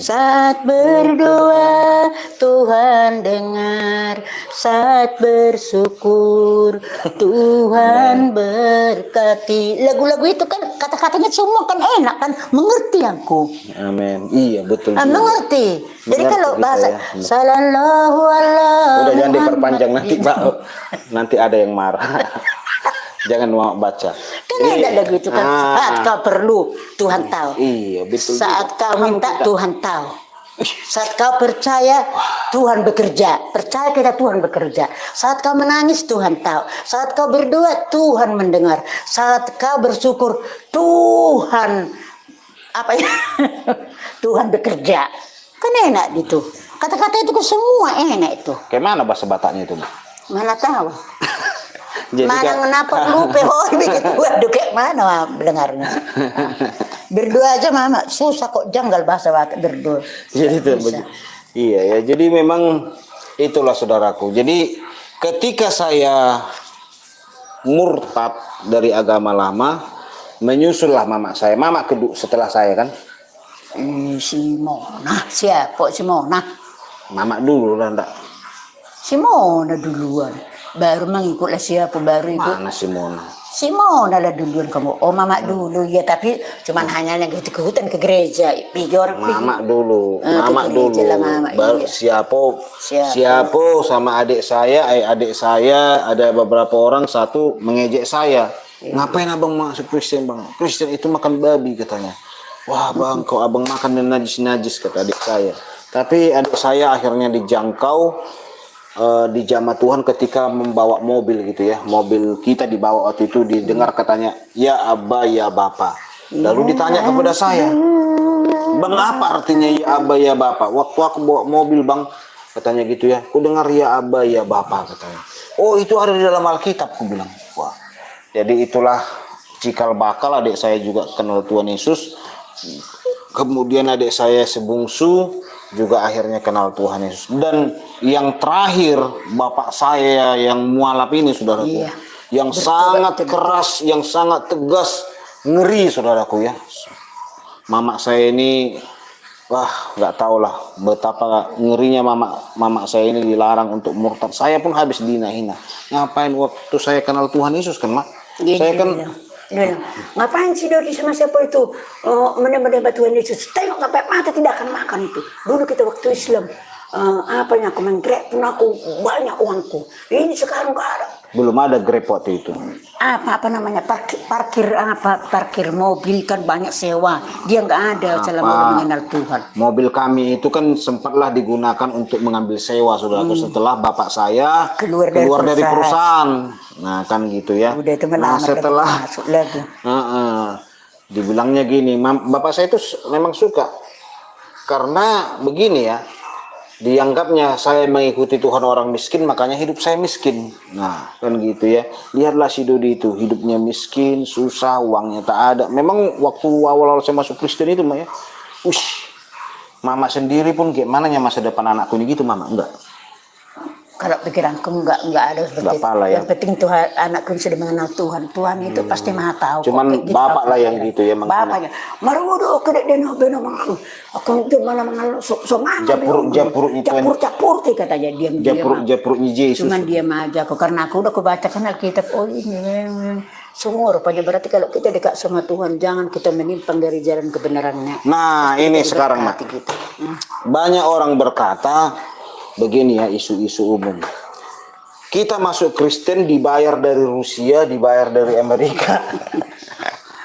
S3: saat berdoa Tuhan dengar, saat bersyukur Tuhan berkati. Lagu-lagu itu kan kata-katanya semua kan enak kan, mengerti aku.
S2: Amin. Iya betul.
S3: Mengerti. Jadi
S2: Mengerti
S3: kalau bahasa
S2: ya.
S3: Sallallahu alaihi.
S2: Udah jangan diperpanjang nanti Pak. Nanti ada yang marah. Jangan mau baca.
S3: Kan ada lagu itu kan. Saat kau perlu Tuhan tahu.
S2: Iya betul.
S3: Saat kau minta Tuhan tahu. Saat kau percaya Tuhan bekerja. Percaya kita Tuhan bekerja. Saat kau menangis Tuhan tahu. Saat kau berdoa Tuhan mendengar. Saat kau bersyukur Tuhan apa ya? Tuhan bekerja. Kan enak gitu. Kata-kata itu semua enak itu.
S2: Kayak mana bahasa Bataknya itu, Mbak?
S3: Mana tahu.
S2: Jadi
S3: mana kenapa lupa begitu. Waduh kayak mana dengarnya. Berdoa aja mama susah kok, janggal bahasa Batak berdoa.
S2: Jadi itu iya ya. Jadi memang itulah saudaraku. Jadi ketika saya murtad dari agama lama, menyusullah mama saya. Mama kedua setelah saya kan.
S3: Si Mona, siapa si Mona?
S2: Mama dulu lah enggak.
S3: Si Mona duluan. Baru mengikutlah siapa baru ikut.
S2: Mana si Mona?
S3: Si Mona lah duluan kamu. Oh mama dulu ya, tapi cuman hanya gitu ke hutan ke gereja. Pergi orang
S2: mama dulu, mama dulu.
S3: Mama,
S2: baru
S3: iya.
S2: siapa sama adik saya ada beberapa orang, satu mengejek saya. Ngapain abang masuk Kristen bang? Kristen itu makan babi katanya. Wah bang, kok abang makan najis-najis kata adik saya. Tapi adik saya akhirnya dijangkau di jamaah Tuhan ketika membawa mobil gitu ya. Mobil kita dibawa waktu itu, didengar katanya, ya Abba ya Bapa. Lalu ditanya kepada saya, "Bang, apa artinya ya Aba ya Bapak?" Waktu aku bawa mobil, Bang, katanya gitu ya. Ku dengar ya Aba ya Bapak katanya. "Oh, itu ada di dalam Alkitab," ku bilang. Wah. Jadi itulah cikal bakal adik saya juga kenal Tuhan Yesus. Kemudian adik saya sebungsu juga akhirnya kenal Tuhan Yesus. Dan yang terakhir bapak saya yang mualaf ini, saudaraku,
S3: Iya.
S2: yang sangat keras, yang sangat tegas, ngeri, saudaraku ya. Mama saya ini, wah, nggak tahu lah betapa ngerinya mama saya ini dilarang untuk murtad. Saya pun habis dihina-hina. Ngapain waktu saya kenal Tuhan Yesus kan, Mak? Saya kan
S3: Dia bilang, ngapain sih Dodi sama siapa itu menyembah Tuhan Yesus? Tengok sampai mata tidak akan makan itu. Dulu kita waktu Islam, apanya aku main Grab pun aku banyak uangku. Ini sekarang nggak ada.
S2: belum ada Grab waktu itu.
S3: Apa namanya parkir mobil kan banyak sewa. Dia nggak ada selama dia mengenal Tuhan.
S2: Mobil kami itu kan sempatlah digunakan untuk mengambil sewa, saudaraku, setelah bapak saya
S3: Keluar
S2: dari
S3: dari
S2: perusahaan. Nah, kan gitu ya.
S3: Udah itu
S2: Nah, setelah
S3: masuk lagi.
S2: dibilangnya gini, bapak saya itu memang suka karena begini ya. Dianggapnya saya mengikuti Tuhan orang miskin, makanya hidup saya miskin. Nah, kan gitu ya. Lihatlah si Dodi itu, hidupnya miskin, susah, uangnya tak ada. Memang waktu awal-awal saya masuk Kristen itu, Mak ya, mama sendiri pun gimana ya masa depan anakku ini gitu, Mama? Enggak.
S3: Kalau pikiranku nggak ada seperti
S2: Nggak pala ya.
S3: Yang penting Tuhan, anakku sudah mengenal Tuhan. Tuhan itu pasti maha tahu.
S2: Cuman
S3: kok, kayak gitu.
S2: bapak lah yang gitu ya,
S3: Bapaknya, marudo kedek deno beno mengaku. Aku itu mana mengalu so japur katanya diam.
S2: Japurnya Yesus.
S3: Cuman diam aja kok karena aku udah kebacakan Alkitab. Oh ini semua rupanya berarti kalau kita dekat sama Tuhan jangan kita menyimpang dari jalan kebenarannya.
S2: Nah, ini sekarang, Mak.
S3: Gitu.
S2: Banyak orang berkata begini ya, isu-isu umum. Kita masuk Kristen dibayar dari Rusia, dibayar dari Amerika.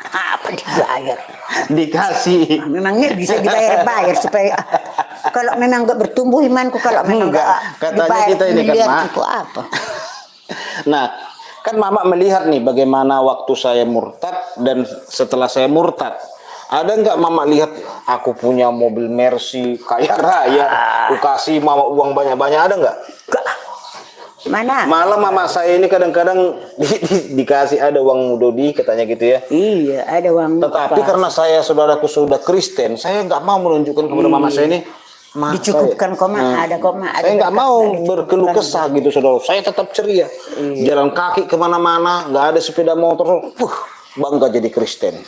S3: Apa dibayar?
S2: Dikasih.
S3: Memangnya bisa dibayar supaya kalau memang nggak bertumbuh imanku, kalau memang
S2: Enggak, katanya kita ini kan, Mak.
S3: Apa?
S2: Nah, kan Mama melihat nih bagaimana waktu saya murtad dan setelah saya murtad. Ada nggak Mama lihat aku punya mobil Mercy, kaya raya, aku kasih Mama uang banyak-banyak, ada nggak?
S3: Mana?
S2: Malah Mama saya ini kadang-kadang dikasih ada uang Dodi katanya gitu ya.
S3: Iya, ada uang.
S2: Tetapi karena saya saudaraku sudah Kristen, saya nggak mau menunjukkan kepada Mama saya ini.
S3: Dicukupkan koma, ada koma.
S2: Saya nggak mau berkeluh kesah gitu, saudara. Saya tetap ceria. Jalan kaki kemana-mana, nggak ada sepeda motor. Bangga jadi Kristen.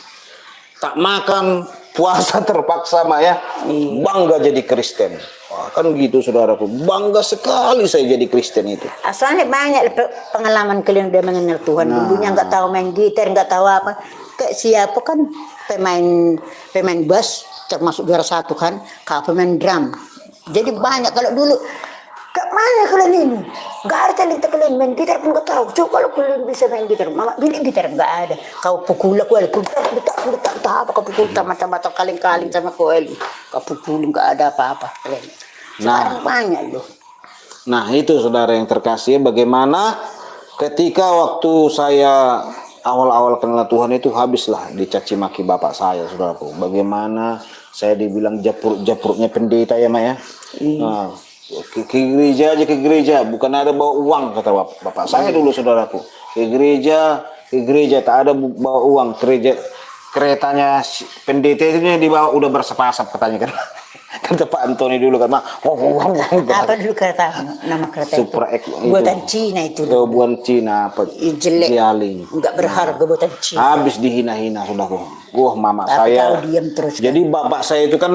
S2: Tak makan, puasa terpaksa, Mak ya. Bangga jadi Kristen. Wah, kan gitu, saudaraku. Bangga sekali saya jadi Kristen itu.
S3: Asalnya banyak pengalaman kalian udah mengenal Tuhan. Dulunya nggak tahu main gitar, nggak tahu apa. Kayak siapa kan pemain bass termasuk juara 1 kan, kalau pemain drum. Jadi banyak kalau dulu. Kak mana kalian ini? Nggak ada talenta kalian main gitar pun nggak tahu. Coba kalau kalian bisa main gitar, Mama beli gitar nggak ada. Kau pukul aku, letak apa kau pukul mata-mata kaling-kaling sama kau kau pukul nggak ada apa-apa. Sekarang banyak loh.
S2: Nah itu saudara yang terkasih, bagaimana ketika waktu saya awal-awal kenal Tuhan itu habislah dicaci maki bapak saya, saudaraku. Bagaimana saya dibilang japurnya pendeta ya, Mak ya. Nah, ke gereja aja, ke gereja bukan ada bawa uang, kata bapak saya dulu, saudaraku. Ke gereja tak ada bawa uang. Keretanya pendeta itu dibawa udah bersepasap katanya kan. Kata Pak Antoni dulu kan, Mak.
S3: Apa dulu kereta? Nama kereta
S2: Super
S3: itu?
S2: X
S3: Buatan Cina itu.
S2: Buatan Cina apa?
S3: Jelek.
S2: Jialing.
S3: Enggak berharga buatan Cina.
S2: Habis dihina-hina, saudaraku. Wah, Mama
S3: Tapi
S2: saya.
S3: tahu diam terus.
S2: Jadi bapak saya itu kan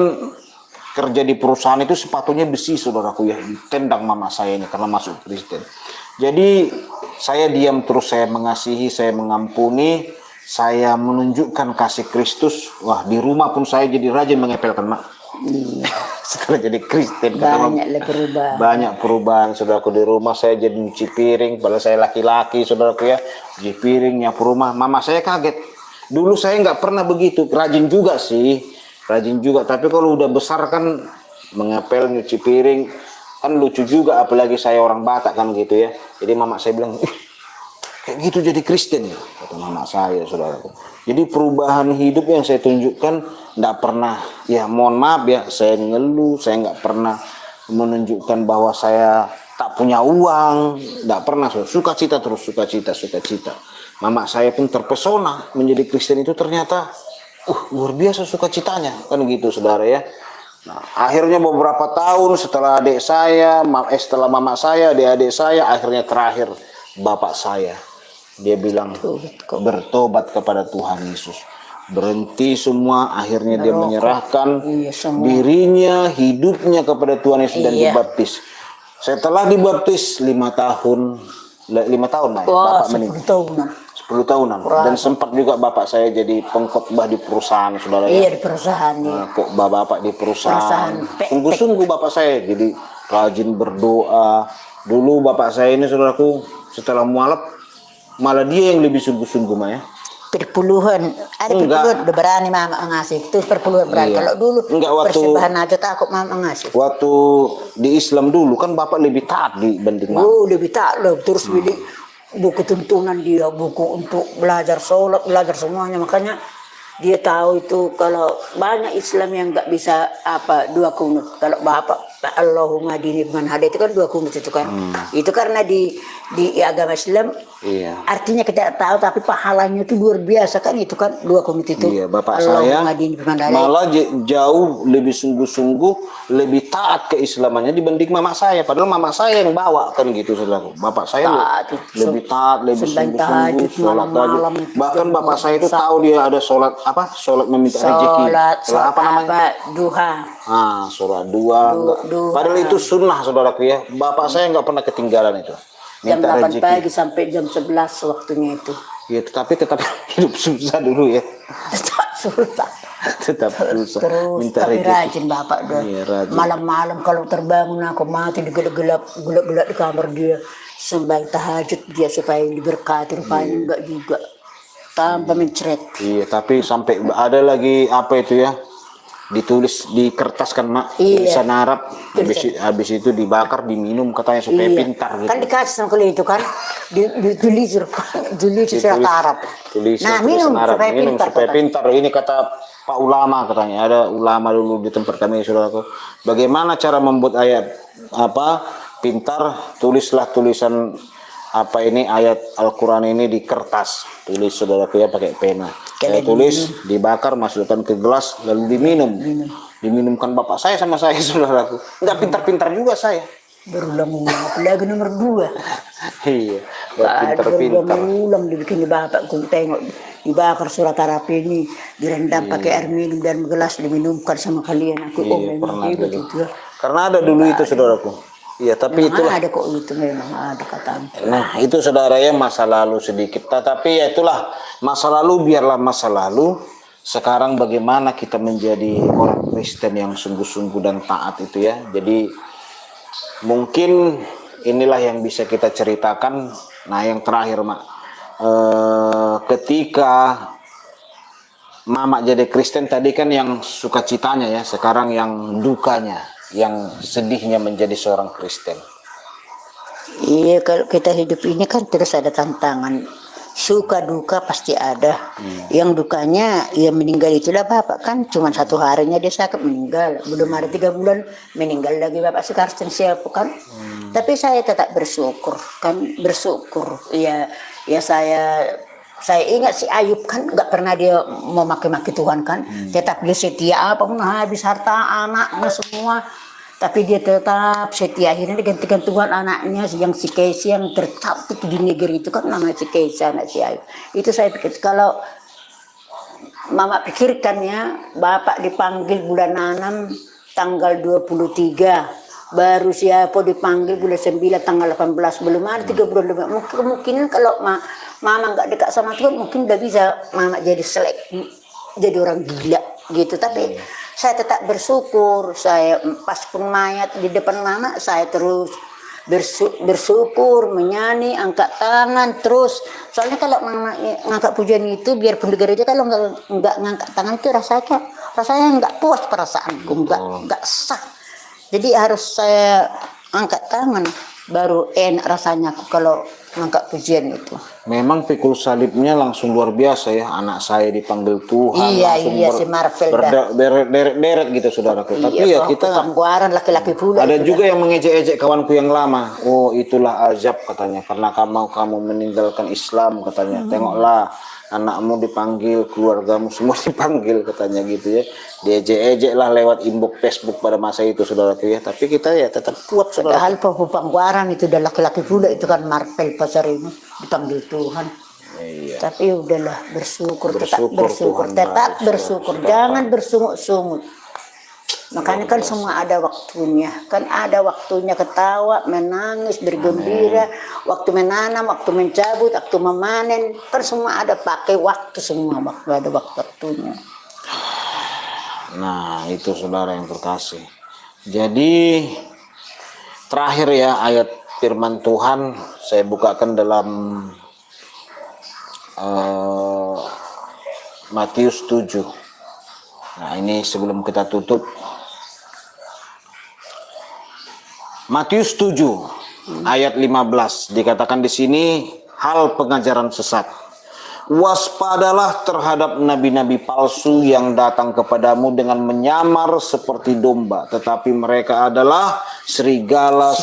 S2: kerja di perusahaan itu sepatunya besi, saudaraku ya. Ditendang Mama saya ini karena masuk Kristen. Jadi saya diam terus, saya mengasihi, saya mengampuni, saya menunjukkan kasih Kristus. Wah, di rumah pun saya jadi rajin mengepelkan, Mak. Setelah jadi Kristen banyak perubahan, saudaraku. Di rumah saya jadi nyuci piring, padahal saya laki-laki, saudaraku ya. Nyuci piring, nyapu rumah. Mama saya kaget. Dulu saya nggak pernah begitu, rajin juga sih, rajin juga. Tapi kalau udah besar kan mengepel, nyuci piring kan lucu juga, apalagi saya orang Batak kan gitu ya. Jadi mama saya bilang, kayak gitu jadi Kristen ya, kata mama saya, saudaraku. Jadi perubahan hidup yang saya tunjukkan nggak pernah, ya mohon maaf ya, saya ngeluh, saya nggak pernah menunjukkan bahwa saya tak punya uang, nggak pernah. Sukacita terus, sukacita, sukacita. Mama saya pun terpesona menjadi Kristen itu, ternyata luar biasa sukacitanya, kan gitu saudara ya. Nah, akhirnya beberapa tahun setelah adik saya, setelah mama saya, adik saya, akhirnya terakhir bapak saya, dia bilang bertobat kepada Tuhan Yesus, berhenti semua. Akhirnya dia menyerahkan dirinya, hidupnya kepada Tuhan Yesus dan dibaptis. Setelah dibaptis 5 tahun, 5 tahun lah, bapak meninggal. 10 tahunan. Dan sempat juga bapak saya jadi pengkhotbah di perusahaan, saudara.
S3: Iya, di perusahaan.
S2: Nah, kok bapak di perusahaan. Sungguh-sungguh bapak saya jadi rajin berdoa. Dulu bapak saya ini, saudaraku, setelah mualaf malah dia yang lebih sungguh-sungguh, Maya.
S3: Perpuluhan, ada perpuluhan udah berani mama ngasih. Itu perpuluhan berani. Kalau dulu persembahan aja takut mama ngasih.
S2: Waktu di Islam dulu kan bapak lebih taat dibanding mama.
S3: Lebih taat loh. Terus beli buku tuntunan dia, buku untuk belajar sholat, belajar semuanya. Makanya dia tahu itu kalau banyak Islam yang nggak bisa dua kunut. Kalau bapak Allahumma dini biman hada itu kan 2 kunut itu kan. Itu karena di agama Islam artinya kita tahu, tapi pahalanya itu luar biasa kan, itu kan 2 kunut itu.
S2: Iya, bapak saya malah jauh lebih sungguh-sungguh, lebih taat keislamannya dibanding mama saya. Padahal mama saya yang bawa kan gitu, saudara. Bapak saya lebih taat, lebih sungguh-sungguh, sholat tahajud. Bahkan bapak saya itu tahu dia ada sholat sholat meminta rezeki. Sholat apa namanya?
S3: Duha.
S2: Sholat duha. Padahal itu sunnah, saudaraku ya. Bapak saya nggak pernah ketinggalan itu.
S3: Jam 8 pagi sampai jam 11 waktunya itu.
S2: Ya, tetapi tetap hidup susah dulu ya.
S3: Susah.
S2: Tetap susah.
S3: Terus
S2: minta
S3: tapi
S2: rezeki.
S3: rajin bapak doa. Malam-malam kalau terbangun aku mati gelap-gelap di kamar dia, sembahyang tahajud dia supaya diberkati. Rupanya enggak juga. Tanpa mencret.
S2: Iya, tapi sampai ada lagi apa itu ya? Ditulis di kertas kan, Mak, tulisan Arab. Habis itu dibakar, diminum katanya supaya pintar gitu.
S3: Kan dikasih sama kuliah itu kan, ditulis surat Arab. Nah, minum supaya
S2: pintar. Ini kata Pak Ulama katanya. Ada ulama dulu di tempat kami, saudaraku. Bagaimana cara membuat ayat pintar? Tulislah tulisan ayat Al-Quran ini di kertas. Tulis, saudaraku ya, pakai pena. Saya tulis, dibakar, masukkan ke gelas, lalu diminumkan bapak saya sama saya, saudaraku. Nggak pintar-pintar juga saya.
S3: Berulang-ulang, apalagi nomor 2.
S2: Iya, pintar-pintar.
S3: Berulang-ulang dibikin bapak, ku tengok dibakar surat Arab ini, direndam pakai air minum dan gelas, diminumkan sama kalian. Aku
S2: pernah gitu. Karena ada dulu itu, saudaraku. Iya, tapi
S3: memang
S2: itulah.
S3: Ada kok itu, memang ada katanya.
S2: Nah, itu saudara ya, masa lalu sedikit. Tapi ya itulah, masa lalu biarlah masa lalu. Sekarang bagaimana kita menjadi orang Kristen yang sungguh-sungguh dan taat itu ya. Jadi mungkin inilah yang bisa kita ceritakan. Nah, yang terakhir, Mak, ketika Mama jadi Kristen tadi kan yang sukacitanya ya, sekarang yang dukanya, yang sedihnya menjadi seorang Kristen.
S3: Iya, kalau kita hidup ini kan terus ada tantangan, suka duka pasti ada. Yang dukanya ya meninggal itulah bapak kan, cuma 1 harinya dia sakit meninggal, belum ada 3 bulan meninggal lagi bapak si Karsten siapa kan. Tapi saya tetap bersyukur kan, ya saya ingat si Ayub kan nggak pernah dia mau maki-maki Tuhan kan, tetap dia setia apapun habis harta anaknya semua, tapi dia tetap setia. Akhirnya digantikan Tuhan anaknya yang si Keisha yang tercantik di negeri itu kan, namanya si Keisha, anak si Ayub. Itu saya pikir, kalau mama pikirkan ya, bapak dipanggil bulan 6 tanggal 23, baru siapa dipanggil bulan 9 tanggal 18, belum ada 3 bulan lebih. Mungkin kalau mama nggak dekat sama Tuhan, mungkin udah bisa mama jadi jadi orang gila gitu. Tapi saya tetap bersyukur. Saya pas pun mayat di depan mama, saya terus bersyukur, menyanyi, angkat tangan terus. Soalnya kalau mama ngangkat pujian itu, biar pun di gereja kalau nggak ngangkat tangan itu rasanya nggak puas perasaanku, nggak sah. Jadi harus saya angkat tangan baru enak rasanya aku kalau ngangkat pujian itu.
S2: Memang pikul salibnya langsung luar biasa ya. Anak saya dipanggil Tuhan.
S3: Iya,
S2: langsung
S3: iya, si Marvel dah.
S2: berderet-deret gitu saudaraku. Tapi ya kita
S3: pangguaran laki-laki pula.
S2: ada juga yang mengejek-ejek kawanku yang lama. Oh itulah azab katanya. Karena kamu meninggalkan Islam katanya. Tengoklah anakmu dipanggil, keluargamu semua dipanggil katanya gitu ya. Diejek-ejek lah lewat inbox Facebook pada masa itu saudaraku ya. Tapi kita ya tetap kuat saudara.
S3: Padahal pangguaran itu udah laki-laki pula itu kan Marvel pasar ini dipanggil Tuhan.
S2: Iya.
S3: Tapi udahlah bersyukur, tetap
S2: Bersyukur,
S3: bersyukur,
S2: Tuhan
S3: tetap
S2: baik,
S3: bersyukur, jangan bersungut-sungut. Makanya kan semua ada waktunya, kan ada waktunya ketawa, menangis, bergembira, waktu menanam, waktu mencabut, waktu memanen, kan semua ada pakai waktu semua, waktu ada waktunya.
S2: Nah itu saudara yang terkasih. Jadi terakhir ya ayat firman Tuhan saya bukakan dalam Matius 7. Nah ini sebelum kita tutup, Matius 7 ayat 15 dikatakan di sini hal pengajaran sesat. Waspadalah terhadap nabi-nabi palsu yang datang kepadamu dengan menyamar seperti domba, tetapi mereka adalah serigala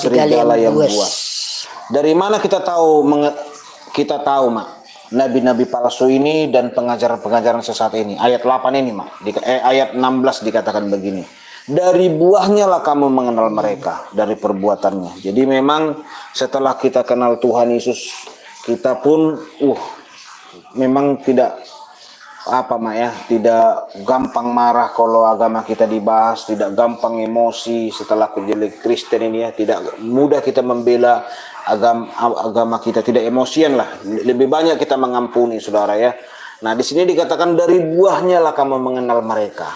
S2: yang buas. Dari mana kita tahu Mak, nabi-nabi palsu ini dan pengajaran-pengajaran sesat ini? Ayat 8 ini Mak, ayat 16 dikatakan begini. Dari buahnya lah kamu mengenal mereka, dari perbuatannya. Jadi memang setelah kita kenal Tuhan Yesus, kita pun memang tidak tidak gampang marah kalau agama kita dibahas, tidak gampang emosi setelah jadi Kristen ini ya, tidak mudah kita membela agama kita, tidak emosian lah, lebih banyak kita mengampuni saudara ya. Nah di sini dikatakan dari buahnya lah kamu mengenal mereka.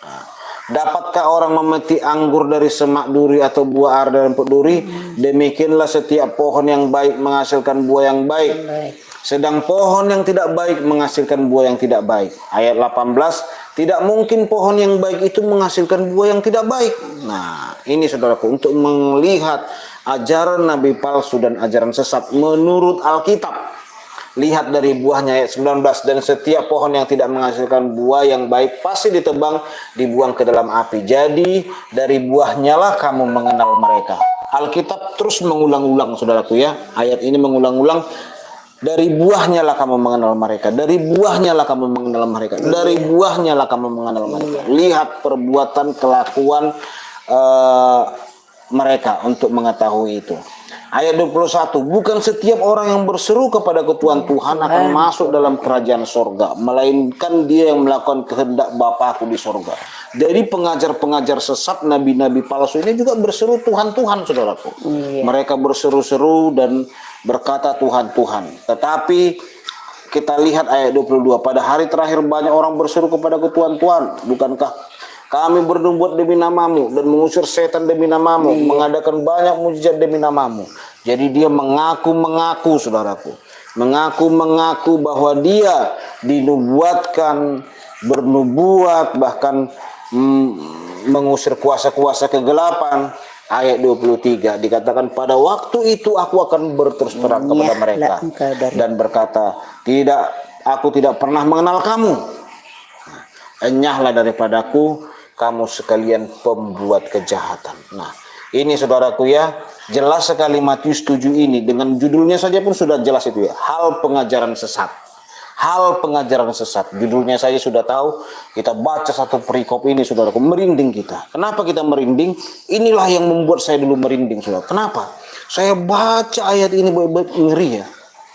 S2: Nah, dapatkah orang memetik anggur dari semak duri atau buah ara dari empuk duri? Demikianlah setiap pohon yang baik menghasilkan buah yang baik, sedang pohon yang tidak baik menghasilkan buah yang tidak baik. Ayat 18, tidak mungkin pohon yang baik itu menghasilkan buah yang tidak baik. Nah ini saudaraku, untuk melihat ajaran nabi palsu dan ajaran sesat menurut Alkitab, lihat dari buahnya. Ayat 19, dan setiap pohon yang tidak menghasilkan buah yang baik pasti ditebang, dibuang ke dalam api. Jadi dari buahnya lah kamu mengenal mereka. Alkitab terus mengulang-ulang saudaraku ya, ayat ini mengulang-ulang. Dari buahnya lah kamu mengenal mereka, dari buahnya lah kamu mengenal mereka, dari buahnya lah kamu mengenal mereka. Lihat perbuatan, kelakuan mereka untuk mengetahui itu. Ayat 21, bukan setiap orang yang berseru kepada ketuhan Tuhan akan masuk dalam kerajaan sorga, melainkan dia yang melakukan kehendak Bapakku di sorga. Jadi pengajar-pengajar sesat, nabi-nabi palsu ini juga berseru Tuhan, Tuhan saudaraku. Mereka berseru-seru dan berkata Tuhan, Tuhan. Tetapi kita lihat ayat 22, pada hari terakhir banyak orang berseru kepada ketuhan Tuhan, bukankah kami bernubuat demi namamu dan mengusir setan demi namamu, mengadakan banyak mujizat demi namamu. Jadi dia mengaku-mengaku saudaraku, mengaku-mengaku bahwa dia dinubuatkan, bernubuat, bahkan mengusir kuasa-kuasa kegelapan. Ayat 23 dikatakan pada waktu itu aku akan berterus terang kepada mereka dan berkata, aku tidak pernah mengenal kamu. Enyahlah daripadaku kamu sekalian pembuat kejahatan. Nah ini saudaraku ya, jelas sekali Matius 7 ini, dengan judulnya saja pun sudah jelas itu ya, hal pengajaran sesat. Hal pengajaran sesat, judulnya saja sudah tahu. Kita baca satu perikop ini saudaraku, merinding kita. Kenapa kita merinding? Inilah yang membuat saya dulu merinding saudara. Kenapa? Saya baca ayat ini ngeri ya,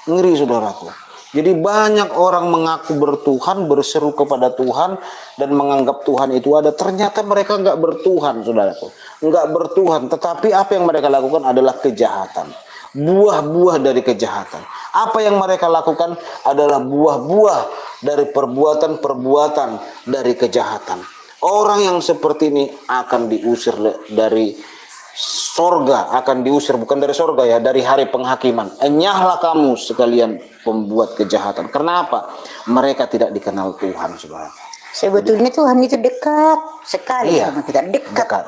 S2: ngeri saudaraku. Jadi banyak orang mengaku bertuhan, berseru kepada Tuhan dan menganggap Tuhan itu ada. Ternyata mereka nggak bertuhan saudaraku, nggak bertuhan. Tetapi apa yang mereka lakukan adalah kejahatan. Buah-buah dari kejahatan. Apa yang mereka lakukan adalah buah-buah dari perbuatan-perbuatan dari kejahatan. Orang yang seperti ini akan diusir dari sorga, akan diusir bukan dari sorga ya, dari hari penghakiman. Enyahlah kamu sekalian pembuat kejahatan. Kenapa? Mereka tidak dikenal Tuhan, saudara.
S3: Sebetulnya Tuhan itu dekat sekali sama kita, dekat.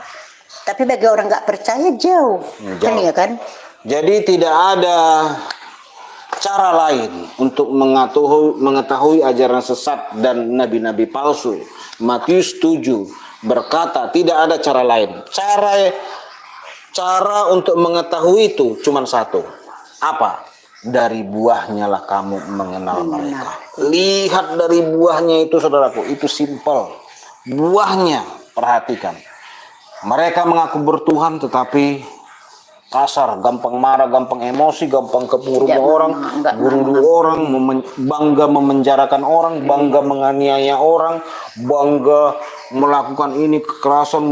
S3: Tapi bagi orang nggak percaya jauh. Kan ya kan?
S2: Jadi tidak ada cara lain untuk mengetahui ajaran sesat dan nabi-nabi palsu. Matius 7 berkata tidak ada cara lain. Cara untuk mengetahui itu cuma satu. Apa? Dari buahnya lah kamu mengenal mereka. Lihat dari buahnya itu, saudaraku, itu simpel. Buahnya, perhatikan. Mereka mengaku bertuhan tetapi kasar, gampang marah, gampang emosi, gampang keburu orang, bunuh orang, bangga memenjarakan orang, bangga menganiaya orang, bangga melakukan ini kekerasan,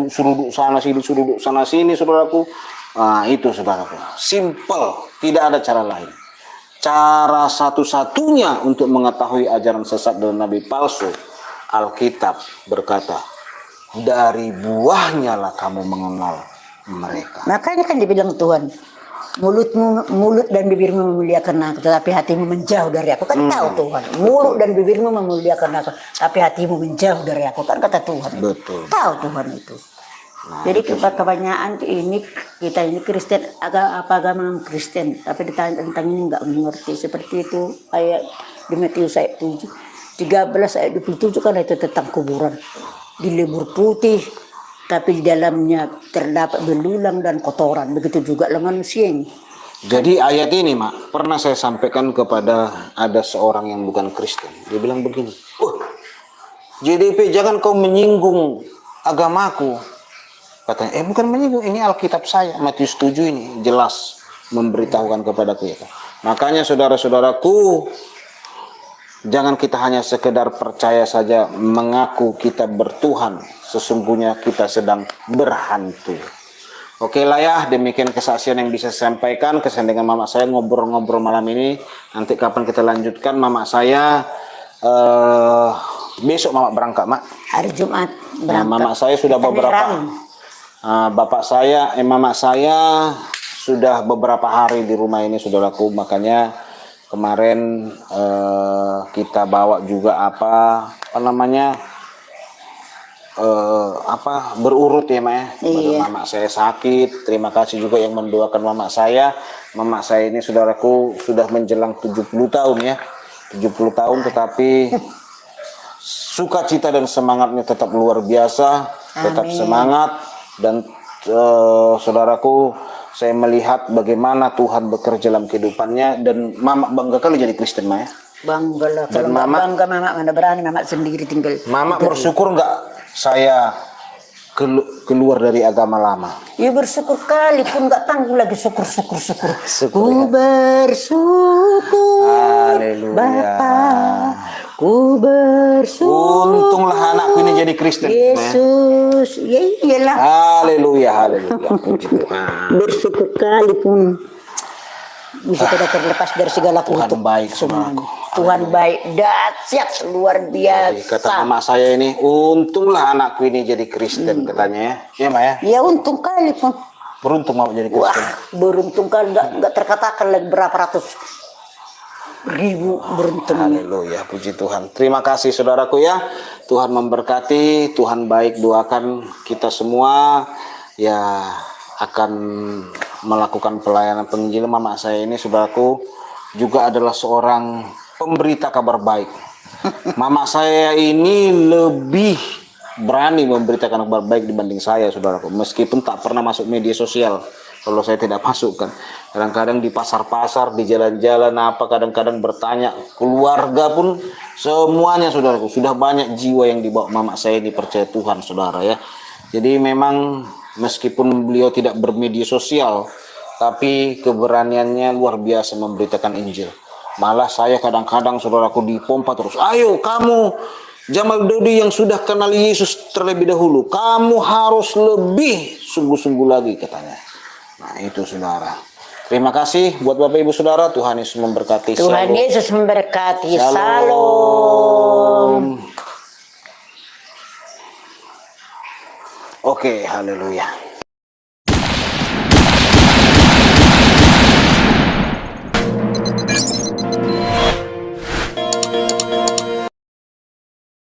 S2: seruduk sana sini, saudaraku. Nah, itu saudaraku, simple, tidak ada cara lain. Cara satu-satunya untuk mengetahui ajaran sesat dan nabi palsu, Alkitab berkata, dari buahnya lah kamu mengenal mereka.
S3: Makanya kan dibilang Tuhan, mulut dan bibirmu memuliakan aku, tetapi hatimu menjauh dari aku. Kan tahu Tuhan, mulut dan bibirmu memuliakan aku, tapi hatimu menjauh dari aku. Kan kata Tuhan.
S2: Betul.
S3: Tahu Tuhan itu. Nah, jadi kebanyakan ini kita ini Kristen, agama Kristen, tapi tentang ini nggak mengerti. Seperti itu ayat di Matius ayat 7, 13 ayat 27 kan itu tentang kuburan. Di lemur putih, tapi di dalamnya terdapat belulang dan kotoran. Begitu juga dengan manusia ini.
S2: Jadi ayat ini, Mak, pernah saya sampaikan kepada ada seorang yang bukan Kristen. Dia bilang begini, JDP jangan kau menyinggung agamaku. Katanya, bukan menyinggung, ini Alkitab saya, Matius 7 ini jelas memberitahukan kepada kita. Makanya saudara-saudaraku, jangan kita hanya sekedar percaya saja mengaku kita bertuhan, sesungguhnya kita sedang berhantu. Oke lah ya, demikian kesaksian yang bisa saya sampaikan. Kesan dengan mama saya ngobrol-ngobrol malam ini. Nanti kapan kita lanjutkan, mama saya besok mama berangkat, Mak.
S3: Hari Jumat berangkat.
S2: Nah, mama saya sudah mama saya sudah beberapa hari di rumah ini, saudaraku. Makanya kemarin kita bawa juga apa namanya berurut ya, Mak ya.
S3: Iya.
S2: Mama saya sakit. Terima kasih juga yang mendoakan mama saya. Mama saya ini, saudaraku, sudah menjelang 70 tahun ya. 70 tahun tetapi sukacita dan semangatnya tetap luar biasa. Tetap semangat. Dan saudaraku, saya melihat bagaimana Tuhan bekerja dalam kehidupannya. Dan mama bangga kali jadi Kristen, Mak ya.
S3: Bangga lah.
S2: Dan
S3: Kalau
S2: mama,
S3: bangga mama mana berani, mama sendiri tinggal.
S2: Mama bersyukur nggak saya keluar dari agama lama?
S3: Ya bersyukur kali pun nggak tangguh lagi syukur. Ku
S2: ya.
S3: bersyukur.
S2: Haleluya.
S3: Bapa, ku bersyukur.
S2: Untunglah anakku ini jadi Kristen.
S3: Yesus, ya iyalah.
S2: Haleluya. Puji Tuhan.
S3: Bersyukur kali pun bisa tidak terlepas dari segala
S2: Tuhan
S3: kutuk.
S2: baik, saudaraku.
S3: Tuhan baik, dahsyat, luar biasa.
S2: Kata mama saya ini, untunglah anakku ini jadi Kristen, katanya ya. Iya, Mak ya.
S3: Ya untung kali pun.
S2: Beruntung mau jadi Kristen.
S3: Wah, beruntung kali, nggak terkatakan lagi berapa ratus ribu beruntung.
S2: Haleluya, puji Tuhan. Terima kasih saudaraku ya. Tuhan memberkati, Tuhan baik. Doakan kita semua ya akan melakukan pelayanan penginjilan. Mama saya ini, saudaraku, juga adalah seorang pemberita kabar baik. Mama saya ini lebih berani memberitakan kabar baik dibanding saya, saudaraku. Meskipun tak pernah masuk media sosial, kalau saya tidak masuk kan. Kadang-kadang di pasar-pasar, di jalan-jalan kadang-kadang bertanya. Keluarga pun semuanya, saudaraku. Sudah banyak jiwa yang dibawa mama saya ini percaya Tuhan, saudara ya. Jadi memang meskipun beliau tidak bermedia sosial, tapi keberaniannya luar biasa memberitakan Injil. Malah saya kadang-kadang, saudaraku, dipompa terus. Ayo kamu Jamal Dodi yang sudah kenal Yesus terlebih dahulu, kamu harus lebih sungguh-sungguh lagi, katanya. Nah itu, saudara. Terima kasih buat Bapak Ibu Saudara. Tuhan Yesus memberkati.
S3: Tuhan Yesus memberkati. Salam.
S2: Oke, haleluya.